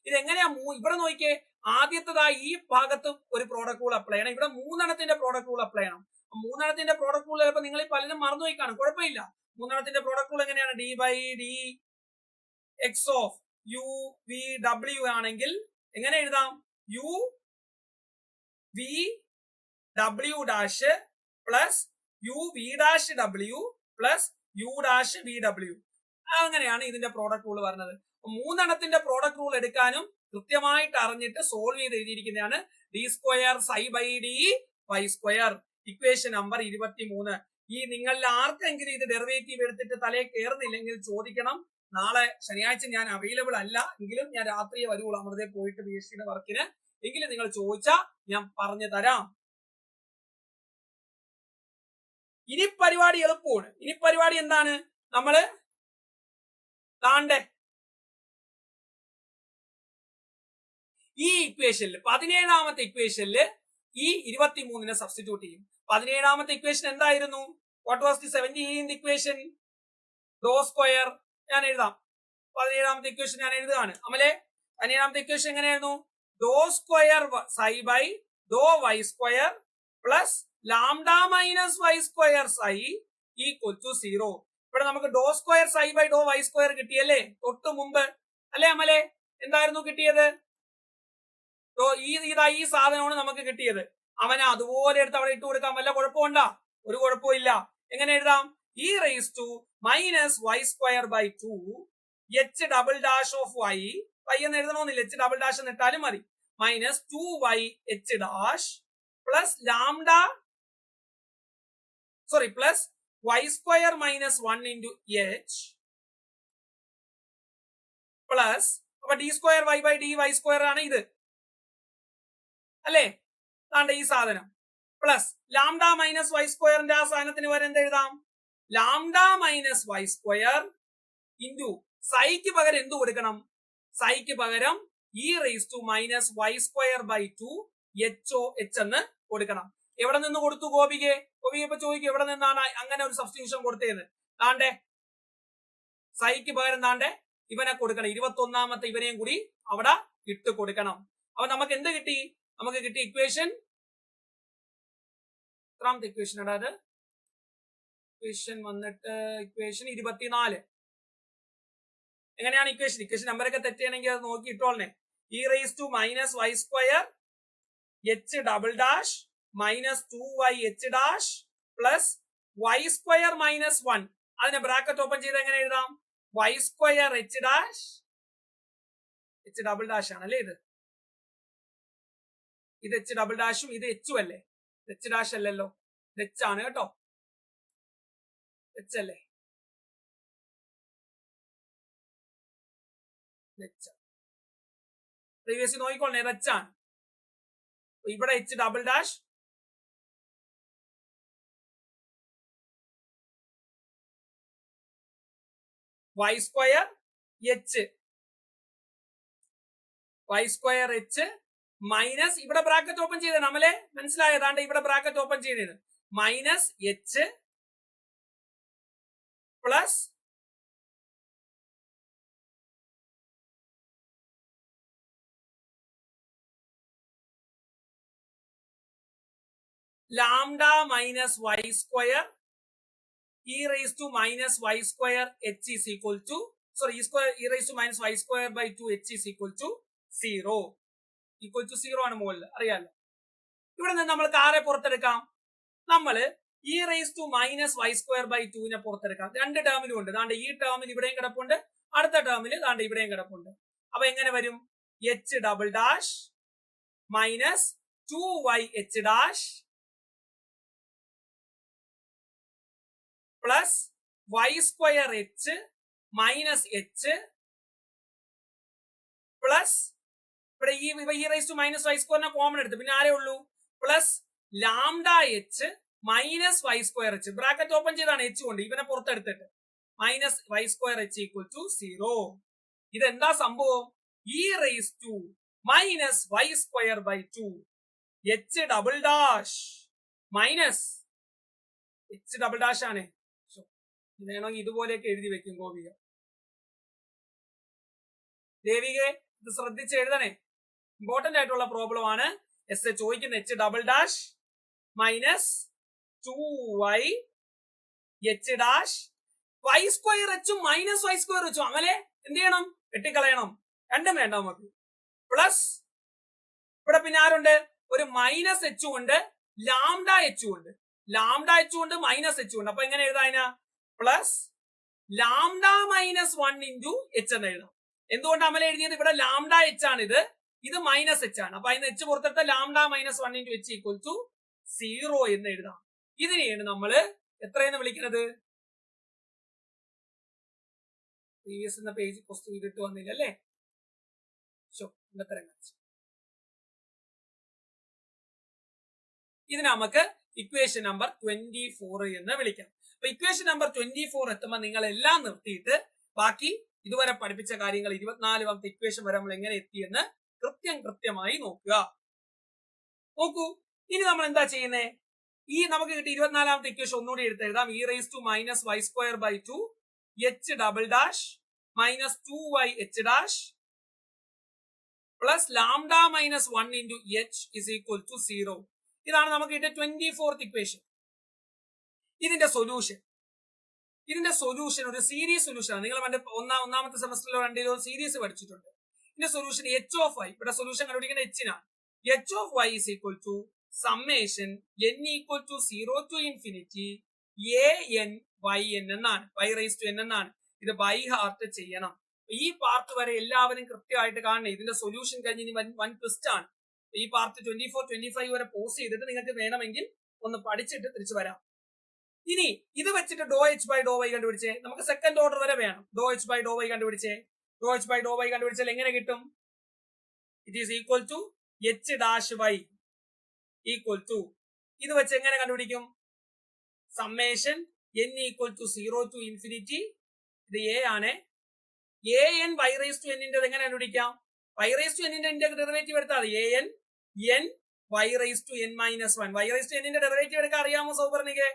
ഇതെങ്ങനെയാ? ഇവിടെ നോക്കിയേ, ആദ്യത്തേതായി ഈ ഭാഗത്ത് ഒരു പ്രോഡക്റ്റ് റൂൾ അപ്ലൈ ചെയ്യണം. ഇവിടെ മൂന്നെണ്ണത്തിന്റെ പ്രോഡക്റ്റ് റൂൾ അപ്ലൈ ചെയ്യണം. മൂന്നെണ്ണത്തിന്റെ പ്രോഡക്റ്റ് റൂൾ ചിലപ്പോൾ നിങ്ങൾ പലരും മറന്നുപോയി കാണും. കുഴപ്പമില്ല. മൂന്നെണ്ണത്തിന്റെ പ്രോഡക്റ്റ് റൂൾ എങ്ങനെയാണ്? D by D X of U V W ആണെങ്കിൽ എങ്ങനെ എഴുതാം? U V W dash plus U V dash W plus U dash V W. അങ്ങനെയാണ് ഇതിന്റെ പ്രോഡക്റ്റ് റൂൾ പറഞ്ഞത്. മൂന്നെണ്ണത്തിന്റെ പ്രോഡക്റ്റ് റൂൾ എടുക്കാനും കൃത്യമായിട്ട് അറിഞ്ഞിട്ട് സോൾവ് ചെയ്ത് എഴുതിയിരിക്കുന്നതാണ് d square psi by d y square. Equation number 23. ഈ നിങ്ങളിൽ ആർക്കെങ്കിലും ഇത് ഡെറിവേറ്റീവ് എടുത്തിട്ട് തലയെ കയറുന്നില്ലെങ്കിൽ ചോദിക്കണം. നാളെ ശനിയാഴ്ച ഞാൻ അവൈലബിൾ അല്ല എങ്കിലും ഞാൻ രാത്രിയെ വരുള്ളൂ അമൃതയെ പോയിട്ട് പി എച്ച് ഡിയുടെ വർക്കിന്. എങ്കിലും നിങ്ങൾ ചോദിച്ചാൽ ഞാൻ പറഞ്ഞു തരാം. ഇനി പരിപാടി എളുപ്പമാണ്. ഇനി പരിപാടി എന്താണ്? നമ്മള് താണ്ടെ ഈ ഇക്വേഷനിൽ 17ാമത്തെ ഇക്വേഷനിൽ ഈ 23നെ സബ്സ്റ്റിറ്റ്യൂട്ട് ചെയ്യും. 17ാമത്തെ ഇക്വേഷൻ എന്തായിരുന്നു? What was the 17th equation? Doh square. ഞാൻ എഴുതാം. 17ാമത്തെ ഇക്വേഷൻ ഞാൻ എഴുതുകയാണ്. അമലെ 17ാമത്തെ ഇക്വേഷൻ എങ്ങനെയായിരുന്നു? Do square psi by do y square plus lambda minus y square psi equal to 0. ഇവിടെ നമുക്ക് do square psi by do y square കിട്ടിയല്ലേ തൊട്ട് മുമ്പ് അല്ലെ അമലെ? എന്തായിരുന്നു കിട്ടിയത്? ഈ സാധനമാണ് നമുക്ക് കിട്ടിയത്. അവനെ അതുപോലെ എടുത്ത് അവിടെ ഇട്ട് കൊടുക്കാൻ വല്ല കുഴപ്പമുണ്ടോ? ഒരു കുഴപ്പമില്ല. എങ്ങനെ എഴുതാം? e raised to minus y square by 2 h double dash of y എന്ന് എഴുതണമെന്നില്ല, h double dash എന്ന് ഇട്ടാലും മതി. Minus 2y h dash plus lambda plus y square minus 1 into h plus അപ്പൊ d square y by d y square ആണ് ഇത് അല്ലേ? താണ്ട ഈ സാധനം പ്ലസ് ലാംഡ മൈനസ് വൈ സ്ക്വയറിന്റെ ആ സാധനത്തിന് വരെ എന്ത് എഴുതാം? Lambda minus Y square into സൈക്ക് പകരം എന്ത് കൊടുക്കണം? സൈക്ക് പകരം E raise to minus Y square by 2 H എന്ന് കൊടുക്കണം. എവിടെ നിന്ന് കൊടുത്തു ഗോപികെ? ഗോപിക ഇപ്പൊ ചോദിക്കും എവിടെ നിന്നാണ് അങ്ങനെ ഒരു സബ്സ്റ്റിറ്റ്യൂഷൻ കൊടുത്തത്? താണ്ടെ സൈക്ക് പകരം താണ്ടെ ഇവനെ കൊടുക്കണം. 21ാമത്തെ ഇവനെയും കൂടി അവിടെ ഇട്ട് കൊടുക്കണം. അപ്പൊ നമുക്ക് എന്ത് കിട്ടി? നമുക്ക് കിട്ടി ഇക്വേഷൻ എത്രാമത്തെ ഇക്വേഷൻ ആണ് അത്? ഇക്വേഷൻ വന്നിട്ട് ഇക്വേഷൻ 24. എങ്ങനെയാണ് ഇക്വേഷൻ? ഇക്വേഷൻ നമ്പറൊക്കെ തെറ്റുകയാണെങ്കിൽ അത് നോക്കി ഇട്ടോളനെ. E raise to minus Y square h double dash minus 2y h dash plus Y square minus 1. അതിനെ ബ്രാക്കറ്റ് ഓപ്പൺ ചെയ്ത് എങ്ങനെ എഴുതാം? Y square h dash, h double dash ആണല്ലേ ഇത്. ഇത് എച്ച് ഡബിൾ ഡാഷും ഇത് എച്ചും അല്ലേ? എച്ച് ഡാഷ് അല്ലല്ലോ, ഇത് എച്ച് ആണ് കേട്ടോ. എച്ച് അല്ലേ? പ്രീവിയസ് നോക്കിക്കോളേ, ഇത് എച്ച് ആണ്. ഇവിടെ H double dash Y square H, Y square H minus ഇവിടെ ബ്രാക്കറ്റ് ഓപ്പൺ ചെയ്തത് നമ്മളെ മനസ്സിലായതാണ്ട്. ഇവിടെ ബ്രാക്കറ്റ് ഓപ്പൺ ചെയ്തത് minus H plus lambda minus Y square e raised to minus y square h is equal to e raised to minus y square by 2 h is equal to 0 ആണ് മുകളിൽ അറിയാലോ. ഇവിടെ നിന്ന് നമ്മൾക്ക് ആരെ പുറത്തെടുക്കാം? നമ്മള് e raised to minus y square by 2 നെ പുറത്തെടുക്കാം. രണ്ട് ടേമിലും ഉണ്ട്. ദാണ്ട് ഈ ടേമിൽ ഇവിടെയും കിടപ്പുണ്ട്, അടുത്ത ടേമിൽ ദാണ്ട് ഇവിടെയും കിടപ്പുണ്ട്. അപ്പൊ എങ്ങനെ വരും? h double dash minus 2y h dash plus y square h minus h plus ഇവിടെ ഈ റൈസ് ടു മൈനസ് വൈ സ്ക്വയറിനെ കോമൺ എടുത്ത് പിന്നെ ആരേ ഉള്ളൂ? Plus lambda h minus Y square h bracket open ചെയ്താണ് h കൊണ്ട് ഇവനെ പുറത്തെടുത്തിട്ട് minus Y square h equal to 0. ഇതെന്താ സംഭവം? e raise to minus Y square by 2 h double dash minus h double dash ആണ്. വേണമെങ്കിൽ ഇതുപോലെയൊക്കെ എഴുതി വെക്കും ഗോപിക. ദേവികെ ഇത് ശ്രദ്ധിച്ച് എഴുതണേ, ഇമ്പോർട്ടന്റ് ആയിട്ടുള്ള പ്രോബ്ലം ആണ്. എസ് ചോദിക്കുന്ന h double dash minus 2y h dash y square h minus y square h അങ്ങനെ എന്ത് ചെയ്യണം? വെട്ടിക്കളയണം. രണ്ടും വേണ്ട നമുക്ക്. പ്ലസ് ഇവിടെ പിന്നെ ആരുണ്ട്? ഒരു മൈനസ് h ഉണ്ട്, ലാംഡ h ഉണ്ട്, ലാംഡ h ഉണ്ട്, മൈനസ് h ഉണ്ട്. അപ്പൊ എങ്ങനെ എഴുതാനാ? Plus lambda minus 1 into h എന്ന് എഴുതാം. എന്തുകൊണ്ട് അമല എഴുതിയത്? ഇവിടെ ലാംഡ h ആണ്, ഇത് മൈനസ് h ആണ്. അപ്പൊ അതിന് h പുറത്തെടുത്ത lambda minus 1 into h equal to 0 എന്ന് എഴുതാം. ഇതിനെയാണ് നമ്മള് എത്രയെന്ന് വിളിക്കുന്നത്? പ്രീവിയസ് എന്ന പേജ് ക്വസ്റ്റ്യൻ ചെയ്തിട്ട് വന്നില്ല അല്ലേ? ഇതിനെ നമുക്ക് ഇക്വേഷൻ നമ്പർ 24 എന്ന് വിളിക്കാം. അപ്പൊ ഇക്വേഷൻ നമ്പർ 24 എത്തുമ്പോൾ നിങ്ങൾ എല്ലാം നിർത്തിയിട്ട് ബാക്കി ഇതുവരെ പഠിപ്പിച്ച കാര്യങ്ങൾ 24ാമത്തെ ഇക്വേഷൻ വരെ നമ്മൾ എങ്ങനെ എത്തിയെന്ന് കൃത്യമായി നോക്കുക. നോക്കൂ, ഇനി നമ്മൾ എന്താ ചെയ്യുന്നേ? ഈ നമുക്ക് കിട്ടി 24ാമത്തെ ഇക്വേഷൻ ഒന്നുകൂടി എടുത്തെഴുതാം. e raise to minus Y square by 2 h double dash minus 2y h dash plus lambda minus 1 into h is equal to 0. ഇതാണ് നമുക്ക് കിട്ടിയ 24th ഇക്വേഷൻ. ഇതിന്റെ സൊല്യൂഷൻ ഒരു സീരീസ് സൊല്യൂഷൻ ആണ്. നിങ്ങൾ ഒന്നാമത്തെ സെമസ്റ്ററിലോ രണ്ടിലോ സീരീസ് പഠിച്ചിട്ടുണ്ട്. ഇതിന്റെ സൊല്യൂഷൻ h ഓഫ് y, ഇവിടെ സൊല്യൂഷൻ കണ്ടുപിടിക്കുന്ന h നാണ്. h of y is equal to summation n equal to 0 to infinity a n y n എന്നാണ്, y raised to n എന്നാണ്. ഇത് ബൈ ഹാർട്ട് ചെയ്യണം. ഈ പാർട്ട് വരെ എല്ലാവരും കൃത്യമായിട്ട് കാണണം. ഇതിന്റെ സൊല്യൂഷൻ കഴിഞ്ഞ് ഇനി വൺ ട്വിസ്റ്റ് ആണ്. ഈ പാർട്ട് 24, 25 വരെ പോസ് ചെയ്തിട്ട് നിങ്ങൾക്ക് വേണമെങ്കിൽ ഒന്ന് പഠിച്ചിട്ട് തിരിച്ചു വരാം. ഇനി ഇത് വെച്ചിട്ട് do h by Dr y കണ്ടുപിടിച്ചേ. നമുക്ക് സെക്കൻഡ് ഓർഡർ വരെ വേണം. Do h by Dr y കണ്ടുപിടിച്ചേ. Do h by Dr y കണ്ടുപിടിച്ചാൽ എങ്ങനെ കിട്ടും? It is equal to h dash y equal to ഇത് വെച്ച് എങ്ങനെ കണ്ടുപിടിക്കും? Summation n equal to 0 to infinity, ഇത് a ആണ്. a n y raise to n ന്റെ എങ്ങനെ കണ്ടുപിടിക്കാം? y റൈസ് ടു n ന്റെ ഡെറിവേറ്റീവ് എടുത്താൽ മതി. a n n y raise to n minus 1. y raise to n ന്റെ ഡെറിവേറ്റീവ് എടുക്കാൻ അറിയാമോ സൗപർണികെ?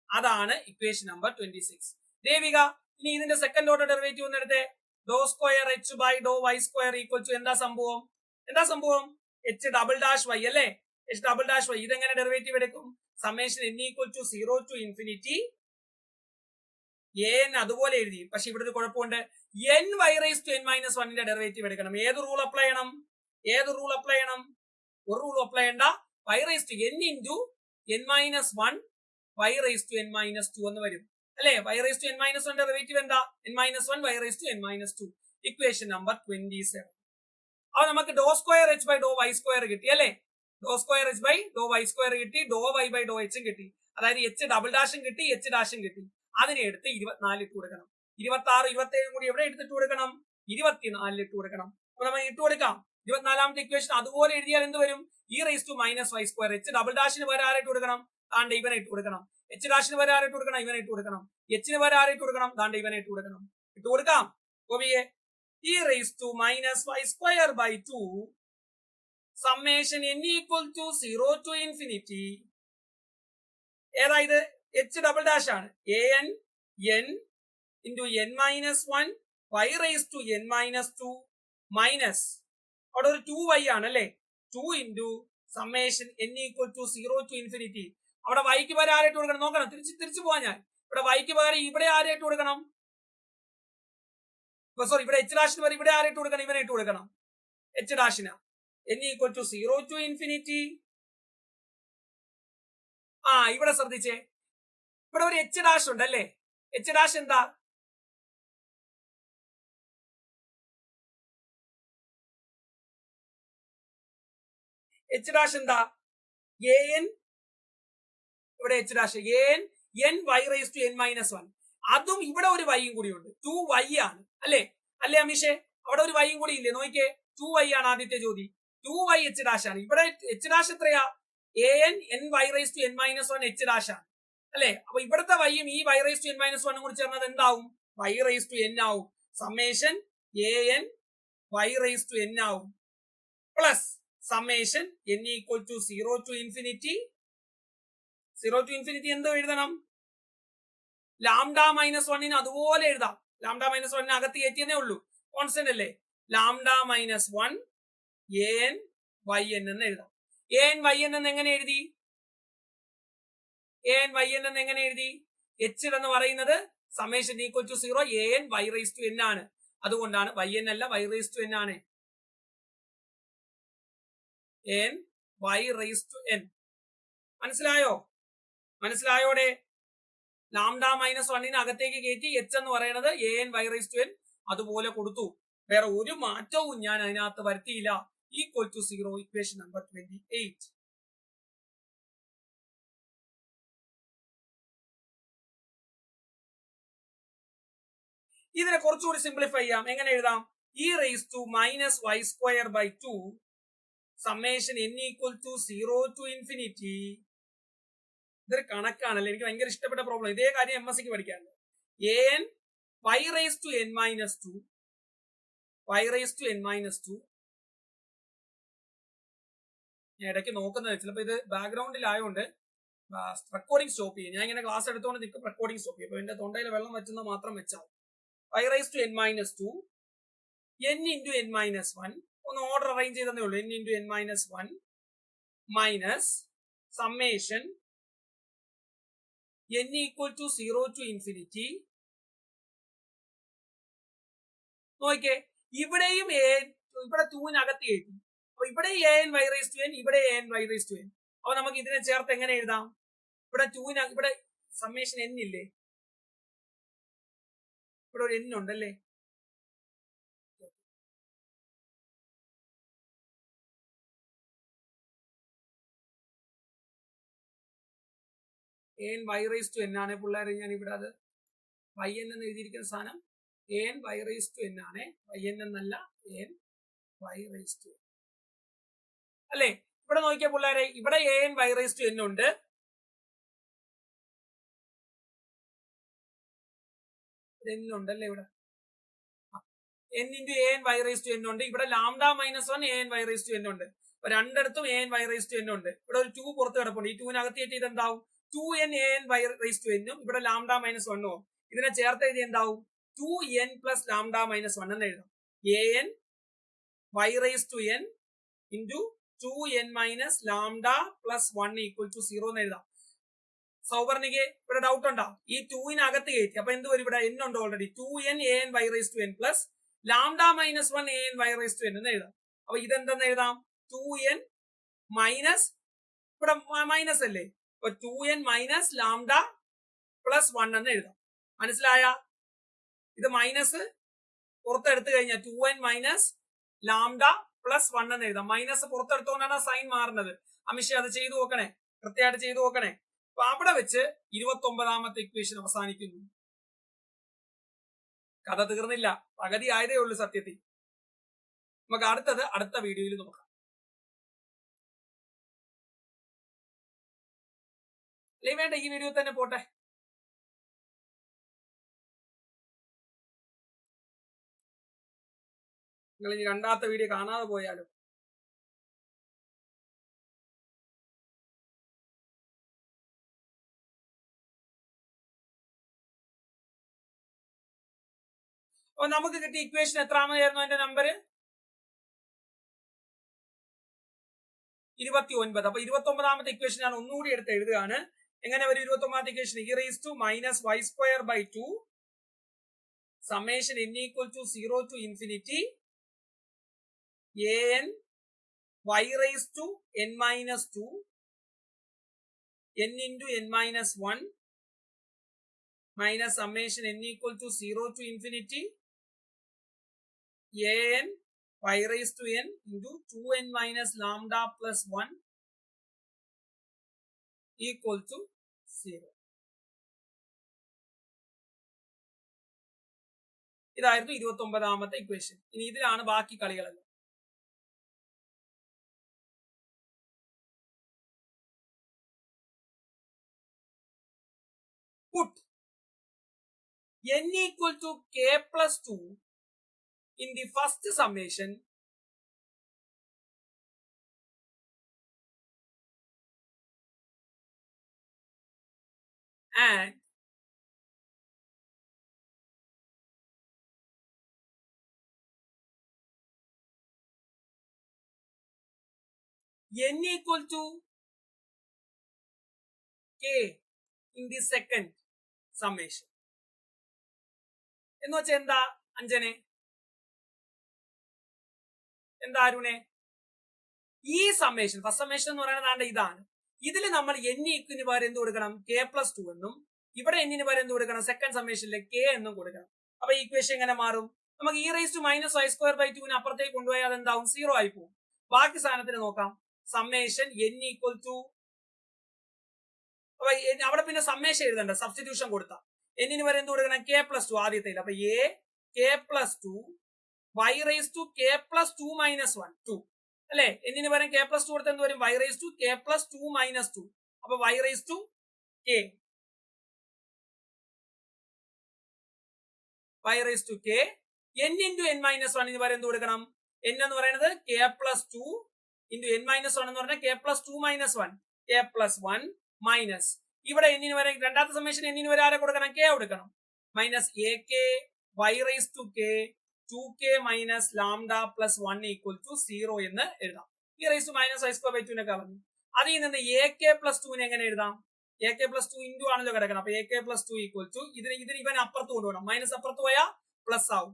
അതാണ് ഇക്വേഷൻ നമ്പർ 26. ദേവിക, ഇനി ഇതിന്റെ സെക്കൻഡ് ഓർഡർ ഡെറിവേറ്റീവ് ഒന്ന് എടുത്തേ. Do square h by Dr y square equal to എന്താ സംഭവം? h ഡബിൾ ഡാഷ് y അല്ലേ? h double dash y. ഇതെങ്ങനെ ഡെറിവേറ്റീവ് എടുക്കും? Summation n equal to 0 to infinity a n അതുപോലെ എഴുതി. പക്ഷെ ഇവിടെ ഒരു കുഴപ്പമുണ്ട്. n y raise to n minus 1 ന്റെ ഡെറിവേറ്റീവ് എടുക്കണം. ഏത് റൂൾ അപ്ലൈ ചെയ്യണം? ഒരു റൂൾ അപ്ലൈ ചെയ്യണ്ട. y raise to n into n minus 1 y raise to n minus 2 എന്ന് വരും അല്ലെ? y raise to n minus 1 derivative എന്താ? n minus 1 y raise to n minus 2. Equation number 27. അപ്പൊ നമുക്ക് do square h by Dr y square കിട്ടി അല്ലെ? Do square h by Dr y square കിട്ടി, doh y by doh h കിട്ടി. അതായത് h double ഡാഷും കിട്ടി, h ഡാഷും കിട്ടി. അതിനെ എടുത്ത് 24 ഇട്ട് കൊടുക്കണം. 26, 27 കൂടി എവിടെ എടുത്തിട്ട് കൊടുക്കണം? 24 ഇട്ട് കൊടുക്കണം. അപ്പൊ നമ്മൾ ഇട്ട് കൊടുക്കാം. 24ാമത്തെ ഇക്വേഷൻ അതുപോലെ എഴുതിയാൽ എന്ത് വരും? e raise to minus Y square. h double ഡാഷിന് വരെ ആരായിട്ട് കൊടുക്കണം? താണ്ട് ഇവനെ ഇട്ട് കൊടുക്കണം. h ഡാഷിന് വരെ ആരായിട്ട് കൊടുക്കണം? ഇവനെ ഇട്ട് കൊടുക്കണം. h ന് വരെ ആരായിട്ട് കൊടുക്കണം? താണ്ട് ഇവനെ ഇട്ട് കൊടുക്കണം. ഇട്ട് കൊടുക്കാം ഗോപിയെ. e raise to minus Y square by 2 summation n equal to 0 to infinity. ഏതായത് h ഡബിൾ ഡാഷ് ആണ്. a n n into n minus 1 y raise to n minus 2 minus അവിടെ ഒരു 2y ആണ് അല്ലെ? 2 into summation n equal to 0 to infinity. അവിടെ വൈക്ക് പകരം ആരായിട്ട് കൊടുക്കണം നോക്കണം. തിരിച്ചു പോവാൻ ഞാൻ ഇവിടെ വൈക്ക് പകരം ഇവിടെ ആരായിട്ട് കൊടുക്കണം? സോറി, ഇവിടെ എച്ച് ഡാഷിന് പകരം ഇവിടെ ആരായിട്ട് കൊടുക്കണം? ഇവനായിട്ട് കൊടുക്കണം, എച്ച് ഡാഷിന്. n equal to 0 to infinity. ഇവിടെ ശ്രദ്ധിച്ചേ, ഇവിടെ ഒരു എച്ച് ഡാഷ് ഉണ്ട് അല്ലേ? എച്ച് ഡാഷ് എന്താ? എച്ച് ഡാഷ് എന്താ? an, ഇവിടെ H dash n y raise to n minus 1. അതും ഇവിടെ ഒരു വൈയും കൂടി ഉണ്ട്, 2y ആണ് അല്ലേ? അല്ലേ അമീഷേ? അവിടെ ഒരു വൈയും കൂടി ഇല്ലേ? നോക്കിയേ, 2y ആണ് ആദ്യത്തെ ചോദ്യം. 2y എച്ച് ഡാഷ് ആണ്. ഇവിടെ എച്ച് ഡാഷ് എത്രയാ? an n y raise to n minus 1 H dash ആണ് അല്ലേ? അപ്പൊ ഇവിടുത്തെ വൈയും ഈ y raise to n minus 1 കൂടി ചേർന്നത് എന്താവും? y റൈസ് ടു n ആവും. Summation an y raise to n ആവും plus summation n equal to 0 to infinity. 0 to infinity എന്തോ എഴുതണം? ലാംഡ മൈനസ് 1 അതുപോലെ എഴുതാം. ലാംഡ മൈനസ് 1 അകത്ത് കയറ്റിയതേ ഉള്ളൂ, കോൺസ്റ്റന്റ് അല്ലേ? ലാംഡ മൈനസ് 1 an yn എന്ന് എഴുതാം. an yn എന്ന് എങ്ങനെ എഴുതി? an yn എന്ന് എങ്ങനെ എഴുതി? h എന്ന് പറയുന്നത് summation equal to 0 an y raise to n ആണ്. അതുകൊണ്ടാണ് yn അല്ല y റൈസ് ടു n ആണ്. n y raise to n. മനസ്സിലായോ? മനസ്സിലായോടെ? ലാംഡ മൈനസ് 1 അകത്തേക്ക് കയറ്റി h എന്ന് പറയുന്നത് an y raise to n അതുപോലെ കൊടുത്തു. വേറെ ഒരു മാറ്റവും ഞാൻ അതിനകത്ത് വരുത്തിയില്ല. Equal to 0, equation number 28. ഇതിനെ കുറച്ചുകൂടി സിംപ്ലിഫൈ ചെയ്യാം. എങ്ങനെ എഴുതാം? e raise to minus y square by 2 summation n equal to 0 to infinity. ഇതൊരു കണക്കാണല്ലോ, എനിക്ക് ഭയങ്കര ഇഷ്ടപ്പെട്ട പ്രോബ്ലം. ഇതേ കാര്യം MSc പഠിക്കാറുണ്ട്. an y raise to n minus 2 y raise to n minus 2. ഞാൻ ഇടയ്ക്ക് നോക്കുന്നത് ചിലപ്പോൾ ഇത് ബാക്ക്ഗ്രൗണ്ടിലായോണ്ട് റെക്കോർഡിംഗ് സ്റ്റോപ്പ് ചെയ്യും. ഞാൻ ഇങ്ങനെ ക്ലാസ് എടുത്തുകൊണ്ട് നിൽക്കും, റെക്കോർഡിംഗ് സ്റ്റോപ്പ് ചെയ്യും. അപ്പൊ എന്റെ തൊണ്ടയിൽ വെള്ളം വെച്ചുന്നത് മാത്രം വെച്ചാൽ y raise to n minus 2 n into n minus 1. ഒന്ന് ഓർഡർ അറേഞ്ച് ചെയ്തേ ഉള്ളൂ. n into n minus 1 minus summation n equal to 0 to infinity. നോക്കിയേ, ഇവിടെയും ഇവിടെ 2-നകത്ത് കയറ്റി. അപ്പൊ ഇവിടെ an y raise to n, ഇവിടെ an y raise to n. അപ്പൊ നമുക്ക് ഇതിനെ ചേർത്ത് എങ്ങനെ എഴുതാം? ഇവിടെ 2 ഇവിടെ സമ്മേഷൻ n ഇല്ലേ? ഇവിടെ ഒരു n ഉണ്ടല്ലേ? an y raise to n ആണ് പിള്ളേരെ. ഞാൻ ഇവിടെ അത് yn എന്ന് എഴുതിയിരിക്കുന്ന സാധനം an y raise to n ആണ്, yn എന്നല്ല, an y raise to n അല്ലേ? ഇവിടെ നോക്കിയാൽ പിള്ളേരെ, ഇവിടെ an y raise to n ഉണ്ട്, n ഉണ്ടല്ലേ? ഇവിടെ n into an y raise to n ഉണ്ട്. ഇവിടെ lambda minus 1 an y raise to n ഉണ്ട്. അപ്പൊ രണ്ടിടത്തും an y raise to n ഉണ്ട്. ഇവിടെ ഒരു 2 പുറത്ത് കിടപ്പുണ്ട്. ഈ 2-നകത്ത് കയറ്റി ഇതെന്താവും? 2n an y raise to n ഉം ഇവിടെ ലാംഡ മൈനസ് 1 ഉം. ഇതിനെ ചേർത്ത് എഴുതി എന്താവും? 2n പ്ലസ് ലാംഡ മൈനസ് 1 എന്ന് എഴുതാം. an y raise to n into 2n minus lambda plus 1 equal to 0 എന്ന് എഴുതാം. സൗവർണിക്ക് ഇവിടെ ഡൗട്ട് ഉണ്ടാവും. ഈ 2-നകത്ത് കയറ്റി അപ്പൊ എന്ത് വരും? ഇവിടെ n ഉണ്ട് already. 2n an y raise to n plus lambda minus 1 an y raise to n എന്ന് എഴുതാം. അപ്പൊ ഇതെന്തെന്ന് എഴുതാം? 2n മൈനസ്, ഇവിടെ മൈനസ് അല്ലേ? അപ്പൊ 2n മൈനസ് ലാംഡ പ്ലസ് 1 എന്ന് എഴുതാം. മനസ്സിലായ? ഇത് മൈനസ് പുറത്തെടുത്തു കഴിഞ്ഞാൽ 2n മൈനസ് ലാംഡ പ്ലസ് 1 എന്ന് എഴുതാം. മൈനസ് പുറത്തെടുത്തോണ്ടാണ് സൈൻ മാറുന്നത്. അമിഷ അത് ചെയ്തു നോക്കണേ, കൃത്യമായിട്ട് ചെയ്തു നോക്കണേ. അപ്പൊ അവിടെ വെച്ച് 29ാമത്തെ ഇക്വേഷൻ അവസാനിക്കുന്നു. കഥ തീർന്നില്ല, പകുതി ആയതേ ഉള്ളൂ സത്യത്തിൽ. നമുക്ക് അടുത്ത വീഡിയോയിൽ നോക്കാം. അല്ലെ വേണ്ട, ഈ വീഡിയോ തന്നെ പോട്ടെ. നിങ്ങൾ ഇനി രണ്ടാമത്തെ വീഡിയോ കാണാതെ പോയാലോ? അപ്പൊ നമുക്ക് കിട്ടിയ ഇക്വേഷൻ എത്രാമതായിരുന്നു? അതിന്റെ നമ്പർ 29. അപ്പൊ 29ാമത്തെ ഇക്വേഷൻ ഞാൻ ഒന്നുകൂടി എടുത്ത് എഴുതുകയാണ്. എങ്ങനെ വരും 29ാമത്തെ equation? e raised to minus y square by 2 summation n equal to 0 to infinity an y raised to n minus 2 n into n minus 1 minus summation n equal to 0 to infinity an y raised to n into 2n minus lambda plus 1 equal to 0. ഇതായിരുന്നു 29ാമത്തെ equation. ഇനി ഇതിലാണ് ബാക്കി കളികളെല്ലാം. Put n equal to k plus 2 in the first summation and n equal to k in the second summation. എന്ന് വെച്ചാൽ എന്താ അഞ്ജനെ? എന്താ അരുണെ? ഈ summation first summation എന്ന് പറയുന്നത് ഇതാണ്. ഇതിൽ നമ്മൾ n ന് പകരം എന്ത് കൊടുക്കണം? k plus 2 എന്നും ഇവിടെ n ന് പകരം എന്ത് കൊടുക്കണം? സെക്കൻഡ് സമ്മേഷനിലെ k എന്നും കൊടുക്കണം. അപ്പൊ ഈ ഇക്വേഷൻ എങ്ങനെ മാറും? നമുക്ക് e raised to minus y square by 2 അപ്പുറത്തേക്ക് കൊണ്ടുപോയാൽ അതെന്താവും? 0 ആയി പോകും. ബാക്കി സാധനത്തിന് നോക്കാം. സമ്മേഷൻ n equal to അപ്പൊ അവിടെ പിന്നെ സമ്മേഷൻ എഴുതണ്ട, സബ്സ്റ്റിറ്റ്യൂഷൻ കൊടുത്ത n ന് പകരം എന്ത് കൊടുക്കണം? k plus 2 ആദ്യത്തെ. അപ്പൊ a k plus 2 y raised to k plus 2 minus 1 2 അല്ലെ? n ന് പകരം k plus 2 കൊടുത്ത എന്ത് വരും? y raised to k plus 2 minus 2. അപ്പൊ y raised to k y raised to k n into n minus 1 ന് പകരം എന്ത് കൊടുക്കണം? n എന്ന് പറയുന്നത് k plus 2 into n minus 1 എന്ന് പറഞ്ഞാൽ k plus 2 minus 1 k plus 1 minus ഇവിടെ n ന് വരെ രണ്ടാമത്തെ സമ്മേഷൻ n ന് വരെ ആരെ കൊടുക്കണം? k കൊടുക്കണം. Minus ak y raised to k 2k minus lambda plus 1 equal to 0 എന്ന് എഴുതാം. e raised to minus y square by 2 നെ കളഞ്ഞു. അതിൽ നിന്ന് ak plus 2 നെ എങ്ങനെ എഴുതാം? ak plus 2 into ആണല്ലോ കിടക്കണം. അപ്പൊ ak plus 2 equal to ഇതിന് ഇവൻ അപ്പുറത്ത് കൊണ്ടുപോകണം. മൈനസ് അപ്പുറത്ത് പോയാൽ പ്ലസ് ആവും.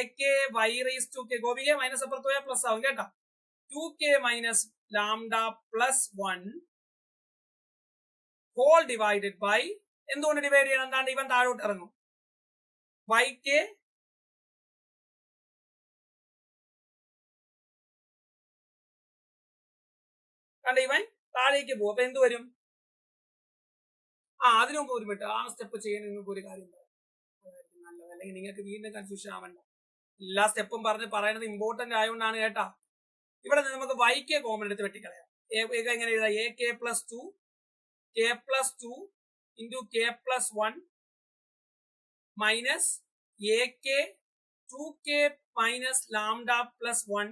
ak y raised to k Gopika minus അപ്പുറത്ത് പോയാൽ പ്ലസ് ആവും കേട്ടോ. 2k minus lambda plus 1 whole divided by എന്തുകൊണ്ട് ഡിവൈഡ് ചെയ്യണം? എന്താണ് ഇവൻ താഴോട്ട് ഇറങ്ങും. yk കണ്ട ഇവൻ താഴേക്ക് പോകും. അപ്പൊ എന്ത് വരും? അതിനു മുമ്പ് ഒരു മിനിറ്റ് ആ സ്റ്റെപ്പ് ചെയ്യുന്ന നിങ്ങൾക്ക് ഒരു കാര്യം നല്ലത്, അല്ലെങ്കിൽ നിങ്ങൾക്ക് വീണ്ടും കൺഫ്യൂഷൻ ആവണ്ട. എല്ലാ സ്റ്റെപ്പും പറയുന്നത് ഇമ്പോർട്ടന്റ് ആയതുകൊണ്ടാണ് കേട്ടാ. ഇവിടെ നമുക്ക് yk കോമൺ എടുത്ത് വെട്ടിക്കളയാം. എങ്ങനെ എഴുതാം? ak plus 2 k plus 2 into k plus 1 minus ak 2k minus lambda plus 1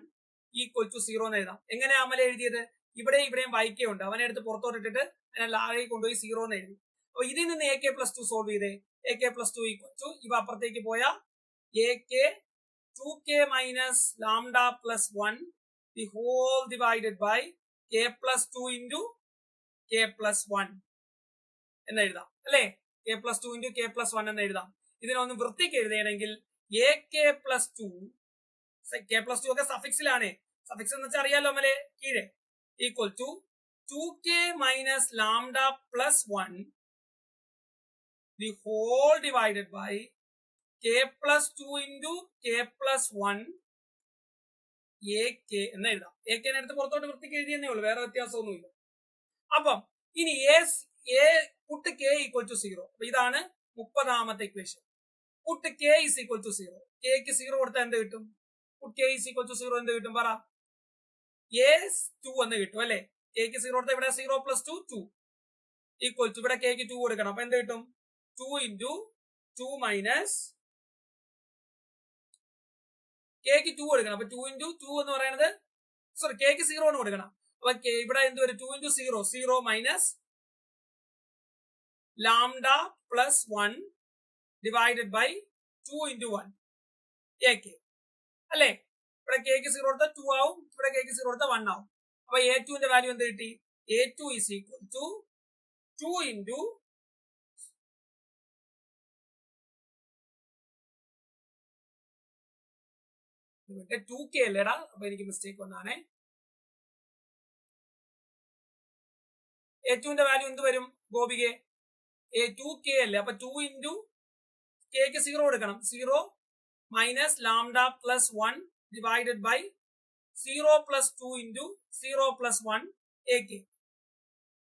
equal to 0 എന്ന് എഴുതാം. എങ്ങനെയാ അമല എഴുതിയത്? ഇവിടെയും yk ഉണ്ട്, അവനെ എടുത്ത് പുറത്തോട്ടിട്ടിട്ട് അതിനെ ലാഴെ കൊണ്ടുപോയി 0 എന്ന് എഴുതി. അപ്പൊ ഇതിൽ നിന്ന് ak plus 2 സോൾവ് ചെയ്തേ. ak plus 2 equal to ഇവ അപ്പുറത്തേക്ക് പോയാൽ ak 2k minus lambda plus 1 the whole divided by k plus 2 into k plus 1 എന്ന് എഴുതാം അല്ലെ? k plus 2 into k plus 1 എന്ന് എഴുതാം. ഇതിനൊന്ന് വൃത്തിക്ക് എഴുതണമെങ്കിൽ ak plus 2 k plus 2 ഒക്കെ സഫിക്സിലാണ്. സഫിക്സ് എന്ന് വെച്ചാൽ അറിയാലോ അമലെ, കീഴെ equal to 2k minus lambda plus 1 the whole divided by k plus 2 into k plus 1 ak എന്ന് എഴുതാം. ak നെ എടുത്ത് പുറത്തോട്ട് വൃത്തിക്ക് എഴുതിയെന്നേ ഉള്ളൂ, വേറെ വ്യത്യാസമൊന്നുമില്ല. അപ്പം ഇനി put k equal to 0. അപ്പൊ ഇതാണ് 30ാമത്തെ equation. put k is equal to 0. k ക്ക് 0 കൊടുത്താൽ എന്ത് കിട്ടും? put k is equal to 0 എന്ത് കിട്ടും പറ? a 2 എന്ന് കിട്ടും അല്ലെ? k ക്ക് 0 കൊടുത്താൽ ഇവിടെ 0 plus 2 2 equal to ഇവിടെ k ക്ക് 2 കൊടുക്കണം. അപ്പൊ എന്ത് കിട്ടും? 2 into 2 minus k ക്ക് 2 കൊടുക്കണം. അപ്പൊ 2 into 2 എന്ന് പറയുന്നത് സോറി k ക്ക് 0 എന്ന് കൊടുക്കണം. അപ്പൊ ഇവിടെ എന്ത് വരും? 2 into 0 0 minus lambda plus 1 divided by 2 into 1 ak അല്ലെ? ഇവിടെ k ക്ക് 0 കൊടുത്താൽ 2 ആവും, ഇവിടെ k ക്ക് 0 കൊടുത്താൽ 1 ആവും. അപ്പൊ A2ന്റെ വാല്യൂ എന്ത് കിട്ടി? A2 is equal to 2 into 2K അല്ലേടാ, അപ്പൊ എനിക്ക് മിസ്റ്റേക്ക് വന്നാണേ. A2ന്റെ വാല്യൂ എന്ത് വരും ഗോപികെ? A2K അല്ലേ, അപ്പൊ 2 into Kക്ക് 0 എടുക്കണം. 0 minus lambda plus 1 divided by 0 plus 2 into 0 plus 1 AK.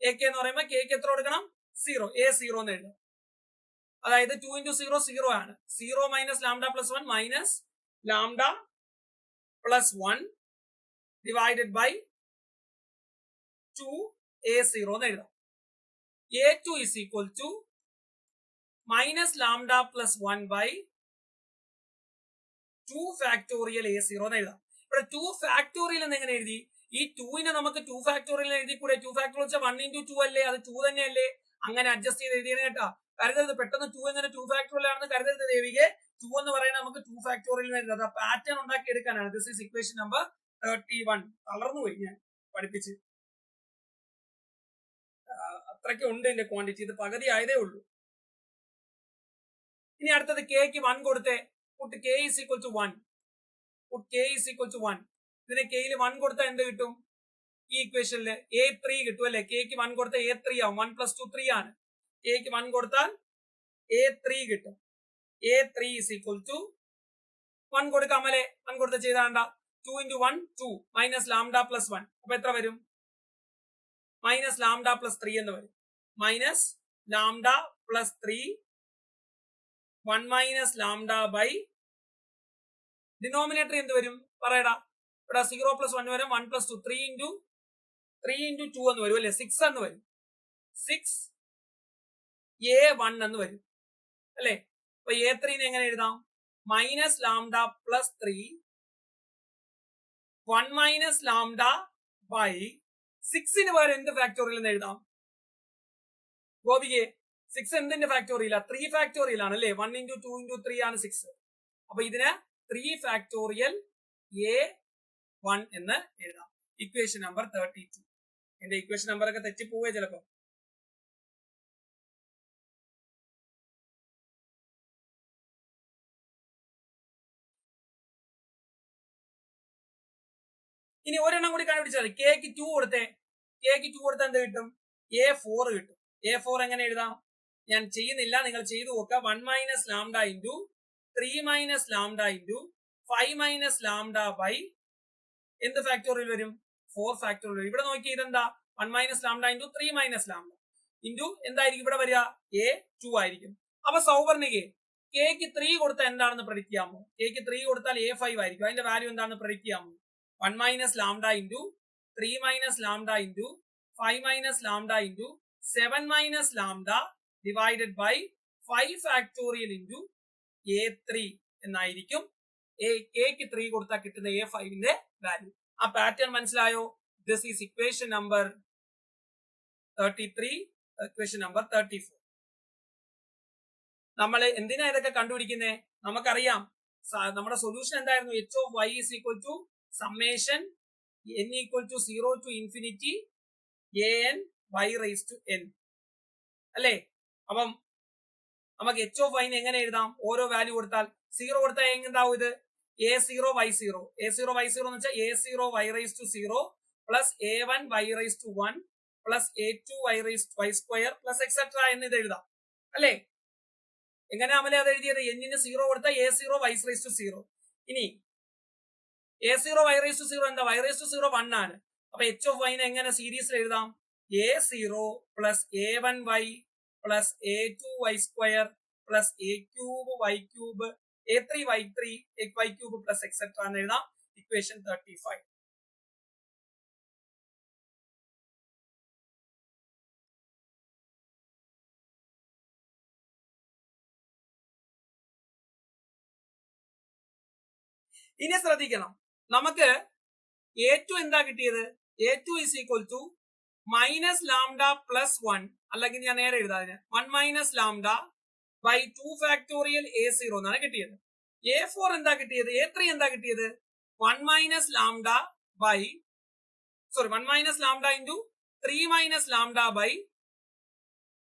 AK എന്ന് പറയുമ്പോൾ Kക്ക് എത്ര കൊടുക്കണം? 0. A0 എന്ന് എഴുതാം. അതായത് 2 into 0 0 ആണ്. 0 minus lambda plus 1 minus lambda plus 1 divided by 2 A0 എന്ന് എഴുതാം. A2 is equal to minus lambda plus 1 by 2 factorial A0 എന്ന് എഴുതാം. ഇവിടെ 2 factorial എന്ന് എങ്ങനെ എഴുതി? ഈ 2നെ നമുക്ക് 2 factorial എഴുതി കൂടെ? 2 factorial വെച്ചാൽ 1 into 2 അല്ലേ, അത് 2 തന്നെയല്ലേ? അങ്ങനെ അഡ്ജസ്റ്റ് ചെയ്ത് എഴുതിയാണ് കേട്ടാ. കരുതരുത് പെട്ടെന്ന് 2 എങ്ങനെ 2 factorial ആണെന്ന് കരുതരുത് ദേവികെ. 2 എന്ന് പറയുന്നത് നമുക്ക് 2 factorial എഴുതാം. പാറ്റേൺ ഉണ്ടാക്കി എടുക്കാനാണ്. This is equation number 31. തളർന്നു പോയി ഞാൻ പഠിപ്പിച്ച്. അത്രയ്ക്ക് ഉണ്ട് ഇതിന്റെ ക്വാണ്ടിറ്റി. ഇത് പകുതി ആയതേ ഉള്ളൂ. ഇനി അടുത്തത് Kക്ക് 1 കൊടുത്തേ. put K is equal to 1. put K is equal to 1. ഇതിന് Kയിൽ 1 കൊടുത്താൽ എന്ത് കിട്ടും? ഈ ഇക്വേഷനിൽ A3 കിട്ടും അല്ലെ? Kക്ക് 1 കൊടുത്താൽ A3 ആവും. 1 plus 2 3 ആണ്. Kക്ക് 1 കൊടുത്താൽ A3 കിട്ടും. A3 is equal to 1 കൊടുക്കാം അല്ലെ? 1 കൊടുത്ത ചെയ്താണ്ട 2 into 1 2 minus lambda plus 1. അപ്പൊ എത്ര വരും? minus lambda plus 3 എന്ന് വരും. minus lambda plus 3 1 minus lambda by denominator എന്ത് വരും പറയടാ? ഇവിടെ 0 plus 1 വരും. 1 plus 2 3 into 2 എന്ന് വരും അല്ലെ? 6 എന്ന് വരും. 6A1 എന്ന് വരും അല്ലെ? അപ്പൊ A3 എങ്ങനെ എഴുതാം? minus lambda plus 3 1 minus lambda by 6ന് പകരം എന്ത് ഫാക്ടോറിയൽ എന്ന് എഴുതാം ഗോപികെ? 6 എന്തിന്റെ ഫാക്ടോറിയൽ? 3 ഫാക്ടോറിയൽ ആണ് അല്ലെ? 1 into 2 into 3 ആണ് 6. അപ്പൊ ഇതിന് 3 ഫാക്ടോറിയൽ A1 എന്ന് എഴുതാം. Equation number 32. എന്റെ ഇക്വേഷൻ നമ്പർ ഒക്കെ തെറ്റിപ്പോവേ ചിലപ്പോ. ഇനി ഒരെണ്ണം കൂടി കണ്ടുപിടിച്ചാൽ മതി. Kക്ക് 2 കൊടുത്തേ. Kക്ക് 2 കൊടുത്താൽ എന്ത് കിട്ടും? A4 കിട്ടും. A4 എങ്ങനെ എഴുതാം? ഞാൻ ചെയ്യുന്നില്ല, നിങ്ങൾ ചെയ്തു നോക്കുക. 1 minus lambda into 3 minus lambda into 5 minus lambda by എന്ത് ഫാക്ടോറിയൽ വരും? 4 ഫാക്ടോറിയൽ. ഇവിടെ നോക്കി ഇതെന്താ? 1 minus lambda into 3 minus lambda into എന്തായിരിക്കും ഇവിടെ വരിക? A2 ആയിരിക്കും. അപ്പൊ സൗവർണികെ Kക്ക് 3 കൊടുത്താൽ എന്താണെന്ന് പ്രഡിക്ട് ചെയ്യാമോ? Kക്ക് 3 കൊടുത്താൽ A5 ആയിരിക്കും. അതിന്റെ വാല്യൂ എന്താണെന്ന് പ്രഡിക്ട് ചെയ്യാമോ? 1 minus lambda into 3 minus lambda into 5 minus lambda into 7 minus lambda divided by 5 factorial into A3 എന്നായിരിക്കും Kക്ക് 3 കൊടുത്താൽ കിട്ടുന്ന A5ന്റെ വാല്യൂ. ആ പാറ്റേൺ മനസ്സിലായോ? This is equation number 33, equation number 34. നമ്മൾ എന്തിനാ ഇതൊക്കെ കണ്ടുപിടിക്കുന്നേ? നമുക്കറിയാം നമ്മുടെ സൊല്യൂഷൻ എന്തായിരുന്നു? h of y is equal to summation n equal to 0 to infinity an y raised to n അല്ലേ? അപ്പം നമുക്ക് h of y എങ്ങനെ എഴുതാം? ഓരോ വാല്യൂ കൊടുത്താൽ 0 കൊടുത്താൽ എങ്ങനെന്താവും? ഇത് a0 y0 a0 y0 എന്ന് വെച്ചാൽ a0 y raised to 0 plus a1 y raised to 1 plus a2 y raised to y square plus etc എന്ന് ഇത് എഴുതാം അല്ലേ? എങ്ങനെ അമലെ അത് എഴുതിയത്? n-ന് 0 കൊടുത്താൽ a0 y raised to 0. ഇനി a0 y raised to 0 എന്താ? y raised to 0 1 ആണ്. അപ്പൊ h of y എങ്ങനെ സീരീസിൽ എഴുതാം? a0 plus a1y plus a2y square plus a cube y cube a3y3 y cube plus etc എന്ന് എഴുതാം. ഇക്വേഷൻ 35. ഇനി ശ്രദ്ധിക്കണം, നമുക്ക് A2 എന്താ കിട്ടിയത്? A2 is equal to minus lambda plus 1 അല്ലെങ്കിൽ ഞാൻ നേരെ എഴുതാം. 1 minus lambda by 2 factorial A0 എന്നാണ് കിട്ടിയത്. A4 എന്താ കിട്ടിയത്? A3 എന്താ കിട്ടിയത്? 1 minus lambda by sorry 1 minus lambda into 3 minus lambda by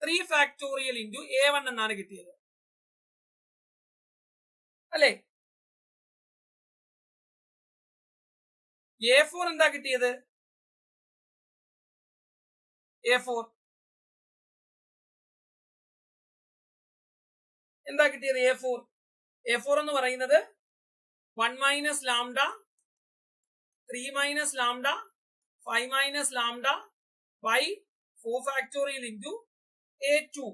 3 factorial into A1 എന്നാണ് കിട്ടിയത് അല്ലെ. A4 എന്താ കിട്ടിയത്? A4 എന്താ കിട്ടിയത്? A4 എന്ന് പറയുന്നത് 1 minus lambda 3 minus lambda 5 minus lambda by 4 factorial into A2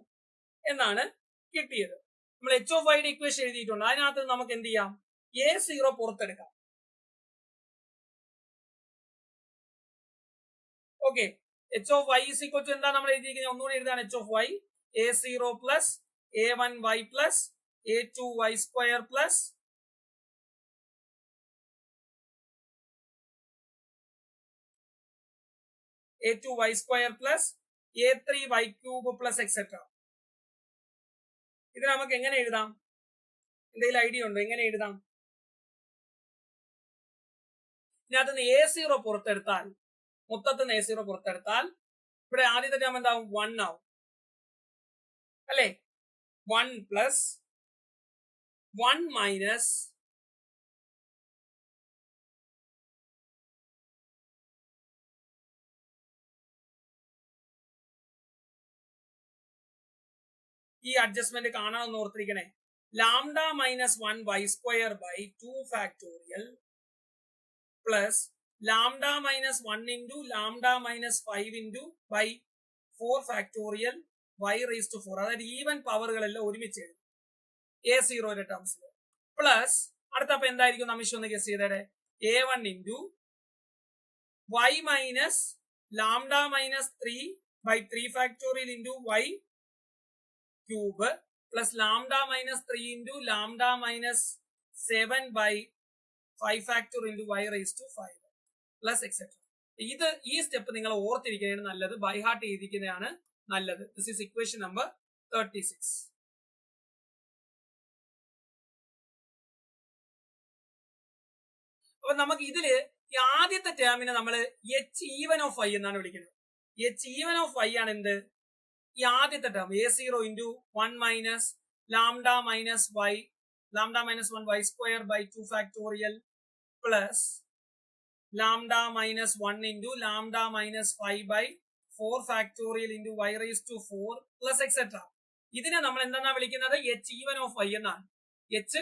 എന്നാണ് കിട്ടിയത്. നമ്മൾ h of y യുടെ ഇക്വേഷൻ എഴുതിയിട്ടുണ്ട്. അതിനകത്ത് നമുക്ക് എന്ത് ചെയ്യാം? A0 പുറത്തെടുക്കാം. Okay, h of y is equal to എന്താ നമ്മൾ എഴുതിയിരിക്കുന്നത്? ഒന്നുകൂടി എഴുതാണ്. h of y A0 plus A1y plus A2y square plus A2y square plus A3y cube plus etcetera. ഇത് നമുക്ക് എങ്ങനെ എഴുതാം? എന്തെങ്കിലും ഐഡിയ ഉണ്ടോ എങ്ങനെ എഴുതാം? ഇതിനകത്ത് A0 പുറത്തെടുത്താൽ, മൊത്തത്തിൽ നിന്ന് A0 പുറത്തെടുത്താൽ ഇവിടെ ആദ്യത്തെ ടേം എന്താവും? 1 ആവും അല്ലെ. 1 പ്ലസ് 1 മൈനസ് ഈ അഡ്ജസ്റ്റ്മെന്റ് കാണാമെന്ന് ഓർത്തിരിക്കണേ. Lambda minus 1 y square by 2 factorial plus lambda minus 1 into lambda minus 5 into by 4 factorial y raise to 4. അതായത് ഈവൻ പവറുകളെല്ലാം ഒരുമിച്ച് എഴുതും A0 ടേംസിൽ. പ്ലസ് അടുത്തപ്പോ എന്തായിരിക്കും നമ്മിഷ് ഒന്ന് ഗസ് ചെയ്തേ? A1 into y minus lambda minus 3 by 3 factorial into y cube plus lambda minus 3 into lambda minus 7 by 5 factorial into y raise to 5 plus etcetera. ഇത് ഈ step നിങ്ങൾ ഓർത്തിരിക്കുന്നതാണ് നല്ലത്, ബൈ ഹാർട്ട് ചെയ്തിരിക്കുന്നതാണ് നല്ലത്. This is equation number 36. അപ്പൊ നമുക്ക് ഇതില് ഈ ആദ്യത്തെ ടേമിനെ നമ്മൾ h ഈവൻ ഓഫ് y എന്നാണ് വിളിക്കുന്നത്. h ഈവൻ ഓഫ് y ആണ് എന്ത്? ഈ ആദ്യത്തെ term A0 into 1 minus lambda minus 1 y square by 2 factorial plus lambda minus 1 into lambda minus 5 by 4 factorial into y raise to 4 plus etcetera. ഇതിനെ നമ്മൾ എന്താണ് വിളിക്കുന്നത്? h ഈവൻ ഓഫ് y എന്നാണ്. h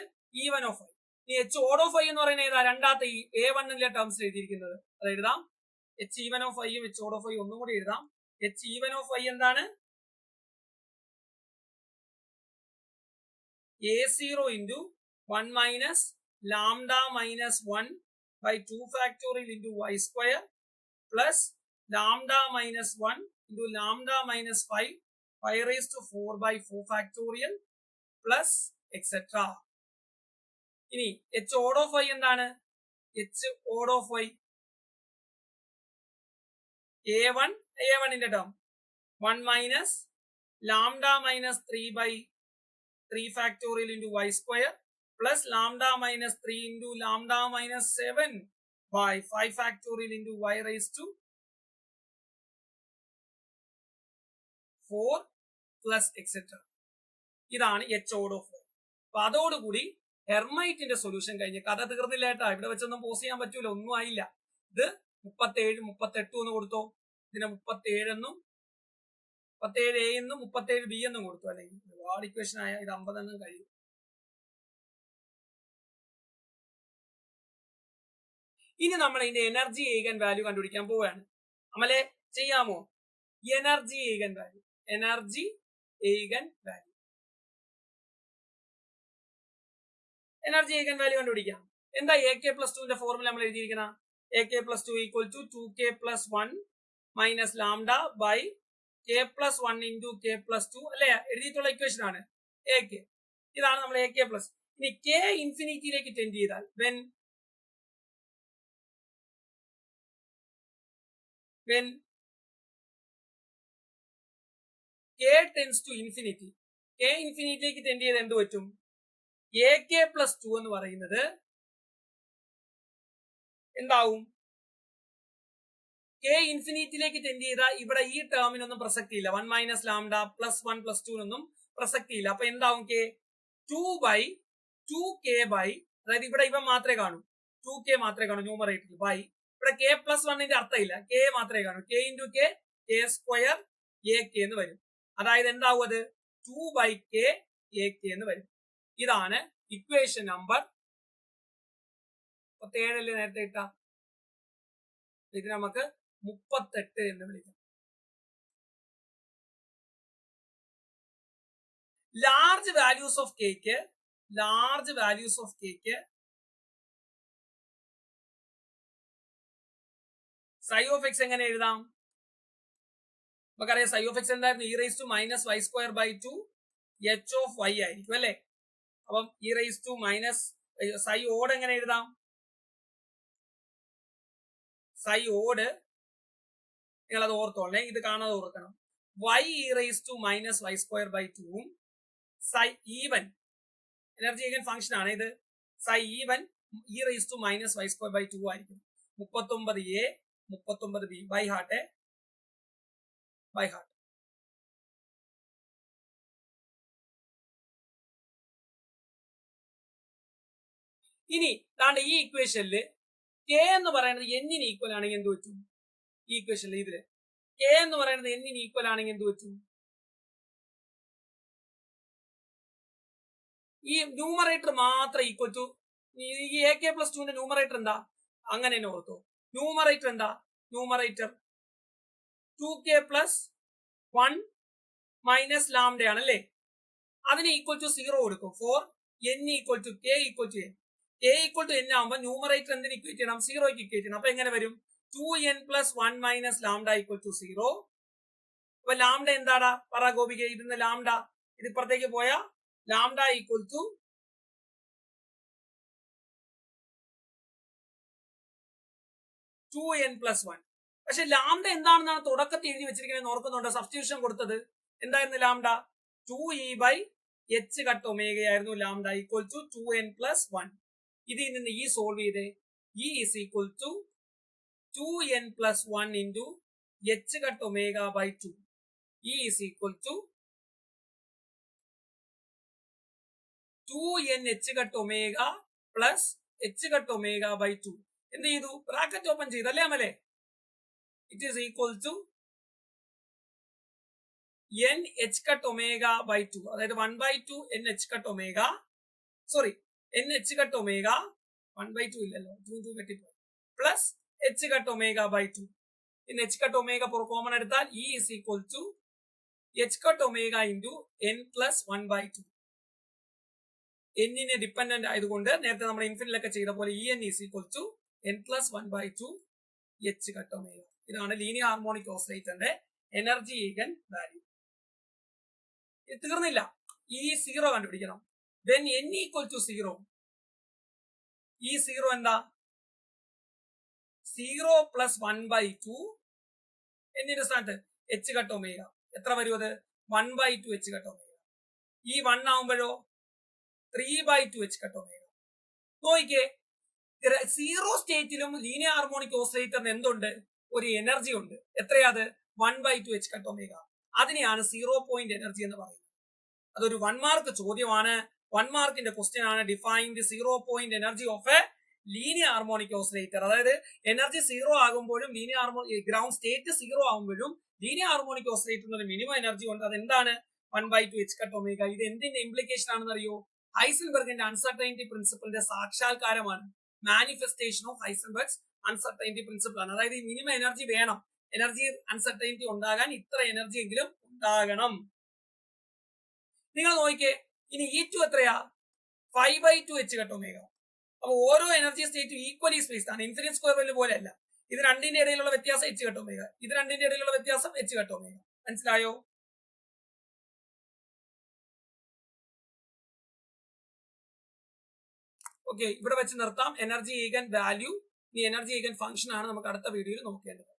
even of y. ഈ h odd of y എന്ന് പറയുന്നത് ഏതാ? രണ്ടാമത്തെ ഈ A1 ടേംസിൽ എഴുതിയിരിക്കുന്നത്. അത് എഴുതാം. h even of y h odd of y ഒന്നും കൂടി എഴുതാം. h ഈവൻ ഓഫ് y എന്താണ്? A0 into 1 minus lambda minus 1 by 2 factorial into y square plus lambda minus 1 into lambda minus 5 y raise to 4 by 4 factorial plus etcetera. ഇനി h odd of y എന്താണ്? h odd of y A1 term 1 minus lambda minus 3 by 3 factorial into y square plus lambda minus 3 into lambda minus 7 by 5 factorial into y raise to 4 plus etcetera. ഇതാണ് h odd of y. അപ്പൊ അതോടുകൂടി ഹെർമൈറ്റിന്റെ solution കഴിഞ്ഞ് കഥ തീർന്നില്ല കേട്ടാ. ഇവിടെ വെച്ചൊന്നും pose ചെയ്യാൻ പറ്റൂല, ഒന്നും ആയില്ല. ഇത് 37 38 എന്ന് കൊടുത്തോ, ഇതിനെ 37 എന്നും 37 A എന്നും 37 B എന്നും കൊടുത്തു. അല്ലെങ്കിൽ ഒരുപാട് ഇക്വേഷൻ ആയ ഇത് 50 എന്നും കഴിയും. ഇനി നമ്മൾ ഇതിന്റെ എനർജി ഈഗൻ വാല്യൂ കണ്ടുപിടിക്കാൻ പോവുകയാണ്. അമലെ ചെയ്യാമോ? എനർജി ഈഗൻ വാല്യൂ കണ്ടുപിടിക്കാം. എന്താ AK+2 ഫോർമുല നമ്മൾ എഴുതിയിരിക്കുന്ന? AK+2 equal to 2K+1 minus lambda by K+1 into K+2 അല്ലെ എഴുതിയിട്ടുള്ള ഇക്വേഷൻ ആണ് AK. ഇതാണ് നമ്മൾ AK+. ഇനി K ഇൻഫിനിറ്റിയിലേക്ക് ടെൻഡ് ചെയ്താൽ when K tends to infinity, K ഇൻഫിനിറ്റിയിലേക്ക് ടെൻഡ് ചെയ്ത് എന്ത് പറ്റും? AK+2 എന്ന് പറയുന്നത് എന്താവും? K കെ ഇൻഫിനിറ്റിയിലേക്ക് ടെൻഡ് ചെയ്താൽ ഇവിടെ ഈ ടേമിനൊന്നും പ്രസക്തിയില്ല. 1 മൈനസ് ലാംഡ പ്ലസ് 1 പ്ലസ് 2 പ്രസക്തിയില്ല. അപ്പൊ എന്താവും കെ 2/2k ബൈ, അതായത് ഇവിടെ ഇവ മാത്രമേ കാണൂ, 2k മാത്രമേ കാണൂ ന്യൂമറേറ്ററിൽ ബൈ, ഇവിടെ k പ്ലസ് 1ന്റെ അർത്ഥമില്ല, k മാത്രമേ കാണൂ, k into K K square A K എന്ന് വരും. അതായത് എന്താവും അത് 2/k ak എന്ന് വരും. ഇതാണ് ഇക്വേഷൻ നമ്പർ 37 നേരത്തെ ഇട്ട. ഇത് നമുക്ക് 38 എന്ന് വിളിക്കാം. Large values of k psi of x എങ്ങനെ എഴുതാം? നമുക്കറിയാം സൈ ഓഫ് എക്സ് എന്തായിരുന്നു? e raise to minus Y square by 2 h of y ആയിരിക്കും അല്ലെ. അപ്പം e raise to minus psi odd എങ്ങനെ എഴുതാം? സൈ ഓഡ് നിങ്ങൾ അത് ഓർത്തോളേ, ഇത് കാണാതെ ഓർക്കണം. y e raise to minus Y square by 2 psi even energy even function ആണ് ഇത്. Psi even e raise to minus Y square by 2 ആയിരിക്കും. 39a 39b by heart. ഇനി താണ്ട ഈ ഇക്വേഷനിൽ കെ എന്ന് പറയുന്നത് എന്നിന് ഈക്വൽ ആണെങ്കിൽ എന്ത് പറ്റും? ഈ ഇക്വേഷനിൽ ഇതില് കെ എന്ന് പറയുന്നത് എന്നിന് ഈക്വൽ ആണെങ്കിൽ എന്ത് പറ്റും? ഈ ന്യൂമറേറ്റർ മാത്രം ഈക്വൽ ടു ഈ എ കെ പ്ലസ് 2ന്റെ ന്യൂമറേറ്റർ എന്താ? അങ്ങനെ തന്നെ ഓർത്തോ. ന്യൂമറേറ്റർ എന്താ? Numerator 2k plus 1 minus lambda ആണല്ലേ. അതിന് ഈക്വൽ ടു 0 കൊടുക്കും. For n equal to k equal to n. k equal to n ആവുമ്പോൾ ന്യൂമറേറ്റർ എന്തിന് ഇക്വേറ്റ് ചെയ്യണം? 0ക്ക് ഇക്വേറ്റ് ചെയ്യണം. അപ്പൊ എങ്ങനെ വരും? 2n plus 1 minus lambda equal to 0. അപ്പൊ ലാംഡ എന്താടാ? പറ ഗോപിക. ഇതിന്ന് ലാംഡ ഇത് ഇപ്പുറത്തേക്ക് പോയാ lambda equal to 2n plus 1. പക്ഷെ ലാംഡ എന്താണെന്നാണ് തുടക്കത്തിൽ എഴുതി വെച്ചിരിക്കുന്നത് ഓർക്കുന്നുണ്ടോ? സബ്സ്റ്റിറ്റ്യൂഷൻ കൊടുത്തത് എന്തായിരുന്നു? Lambda 2e by h cut omega ആയിരുന്നു lambda equal to 2n plus 1. ഇതിൽ നിന്ന് ഈ സോൾവ് ചെയ്തേ. e is equal to 2n plus 1 into h cut omega by 2. e is equal to 2n h cut omega plus h cut omega by 2. എന്ത് ചെയ്തു? Bracket open ചെയ്തു അല്ലേ അമലെ? It is equal to n h cut omega by 2, അതായത് 1/2 n h cut omega, sorry n h cut omega 1/2 ഇല്ലല്ലോ, 2 വെട്ടിപ്പോ, plus h cut omega by 2. In h cut omega common എടുത്താൽ e is equal to h cut omega into n plus 1/2. എന്നിനെ dependent ആയതുകൊണ്ട് നേരത്തെ നമ്മൾ ഇൻഫിനിറ്റിലൊക്കെ ചെയ്ത പോലെ en is equal to n plus 1/2 h cut omega. ഇതാണ് ലീനിയർ ഹാർമോണിക് ഓസിലേറ്ററിന്റെ എനർജി ഈഗൻ വാല്യൂ. ഇത് തീർന്നില്ല, ഈ 0 കണ്ടുപിടിക്കണം. then n equal to 0. ഈ 0 എന്താ? 0 പ്ലസ് 1/2 എന്നിന്റെ സ്ഥാനത്ത് h കട്ട് ഒമേഗ. എത്ര വരും അത്? 1/2 h കട്ട് ഒമേഗ. ഈ 1 ആവുമ്പോഴോ 3/2 h കട്ട് ഒമേഗ. നോക്കിക്കേ, 0 സ്റ്റേറ്റിലും ലീനിയർ ഹാർമോണിക് ഓസിലേറ്ററിന് എന്തുണ്ട്? ഒരു എനർജി ഉണ്ട്. എത്രയാ അത്? 1/2 h കട്ട് ഒമേഗ. അതിനെയാണ് 0 പോയിന്റ് എനർജി എന്ന് പറയുന്നത്. അതൊരു 1 മാർക്ക് ചോദ്യമാണ്. 1 മാർക്കിന്റെ ക്വസ്റ്റ്യൻ ആണ്. Define the 0 point energy of a linear harmonic oscillator. അതായത് എനർജി 0 ആകുമ്പോഴും ലീനിയർ ഹാർമോണിക് ഗ്രൗണ്ട് സ്റ്റേറ്റ് 0 ആകുമ്പോഴും ലീനിയർ ഹാർമോണിക് ഓസിലേറ്ററിന് ഒരു മിനിമം എനർജി ഉണ്ട്. അതെന്താണ്? 1/2 h കട്ട് ഒമേഗ. ഇത് എന്തിന്റെ ഇംപ്ലിക്കേഷൻ ആണെന്ന് അറിയോ? ഹൈസൻബർഗിന്റെ അൺസർട്ടൈനിറ്റി പ്രിൻസിപ്പിളിന്റെ സാക്ഷാത്കാരമാണ്. Manifestation of Heisenberg's uncertainty principle ആണ്. അതായത് ഈ മിനിമം എനർജി വേണം. എനർജി അൺസർട്ടൈനിറ്റി ഉണ്ടാകാൻ ഇത്ര എനർജി എങ്കിലും ഉണ്ടാകണം. നിങ്ങൾ നോക്കിക്കേ, ഇനി E2 എത്രയാ? 5/2 h കട്ട് ഒമേഗ. അപ്പൊ ഓരോ എനർജി സ്റ്റേറ്റും ഈക്വലി സ്പേസ്ഡ് ആണ്. ഇൻഫിനിറ്റ് സ്ക്വയർ വാല്യൂ പോലെ അല്ല. ഇത് രണ്ടിന്റെ ഇടയിലുള്ള വ്യത്യാസം h കട്ട് ഒമേഗ, ഇത് രണ്ടിന്റെ ഇടയിലുള്ള വ്യത്യാസം h കട്ട് ഒമേഗ. മനസ്സിലായോ? ഓക്കെ, ഇവിടെ വെച്ച് നിർത്താം. എനർജി ഈഗൻ വാല്യൂ, ഈ എനർജി ഈഗൻ ഫംഗ്ഷൻ ആണ് നമുക്ക് അടുത്ത വീഡിയോയിൽ നോക്കേണ്ടത്.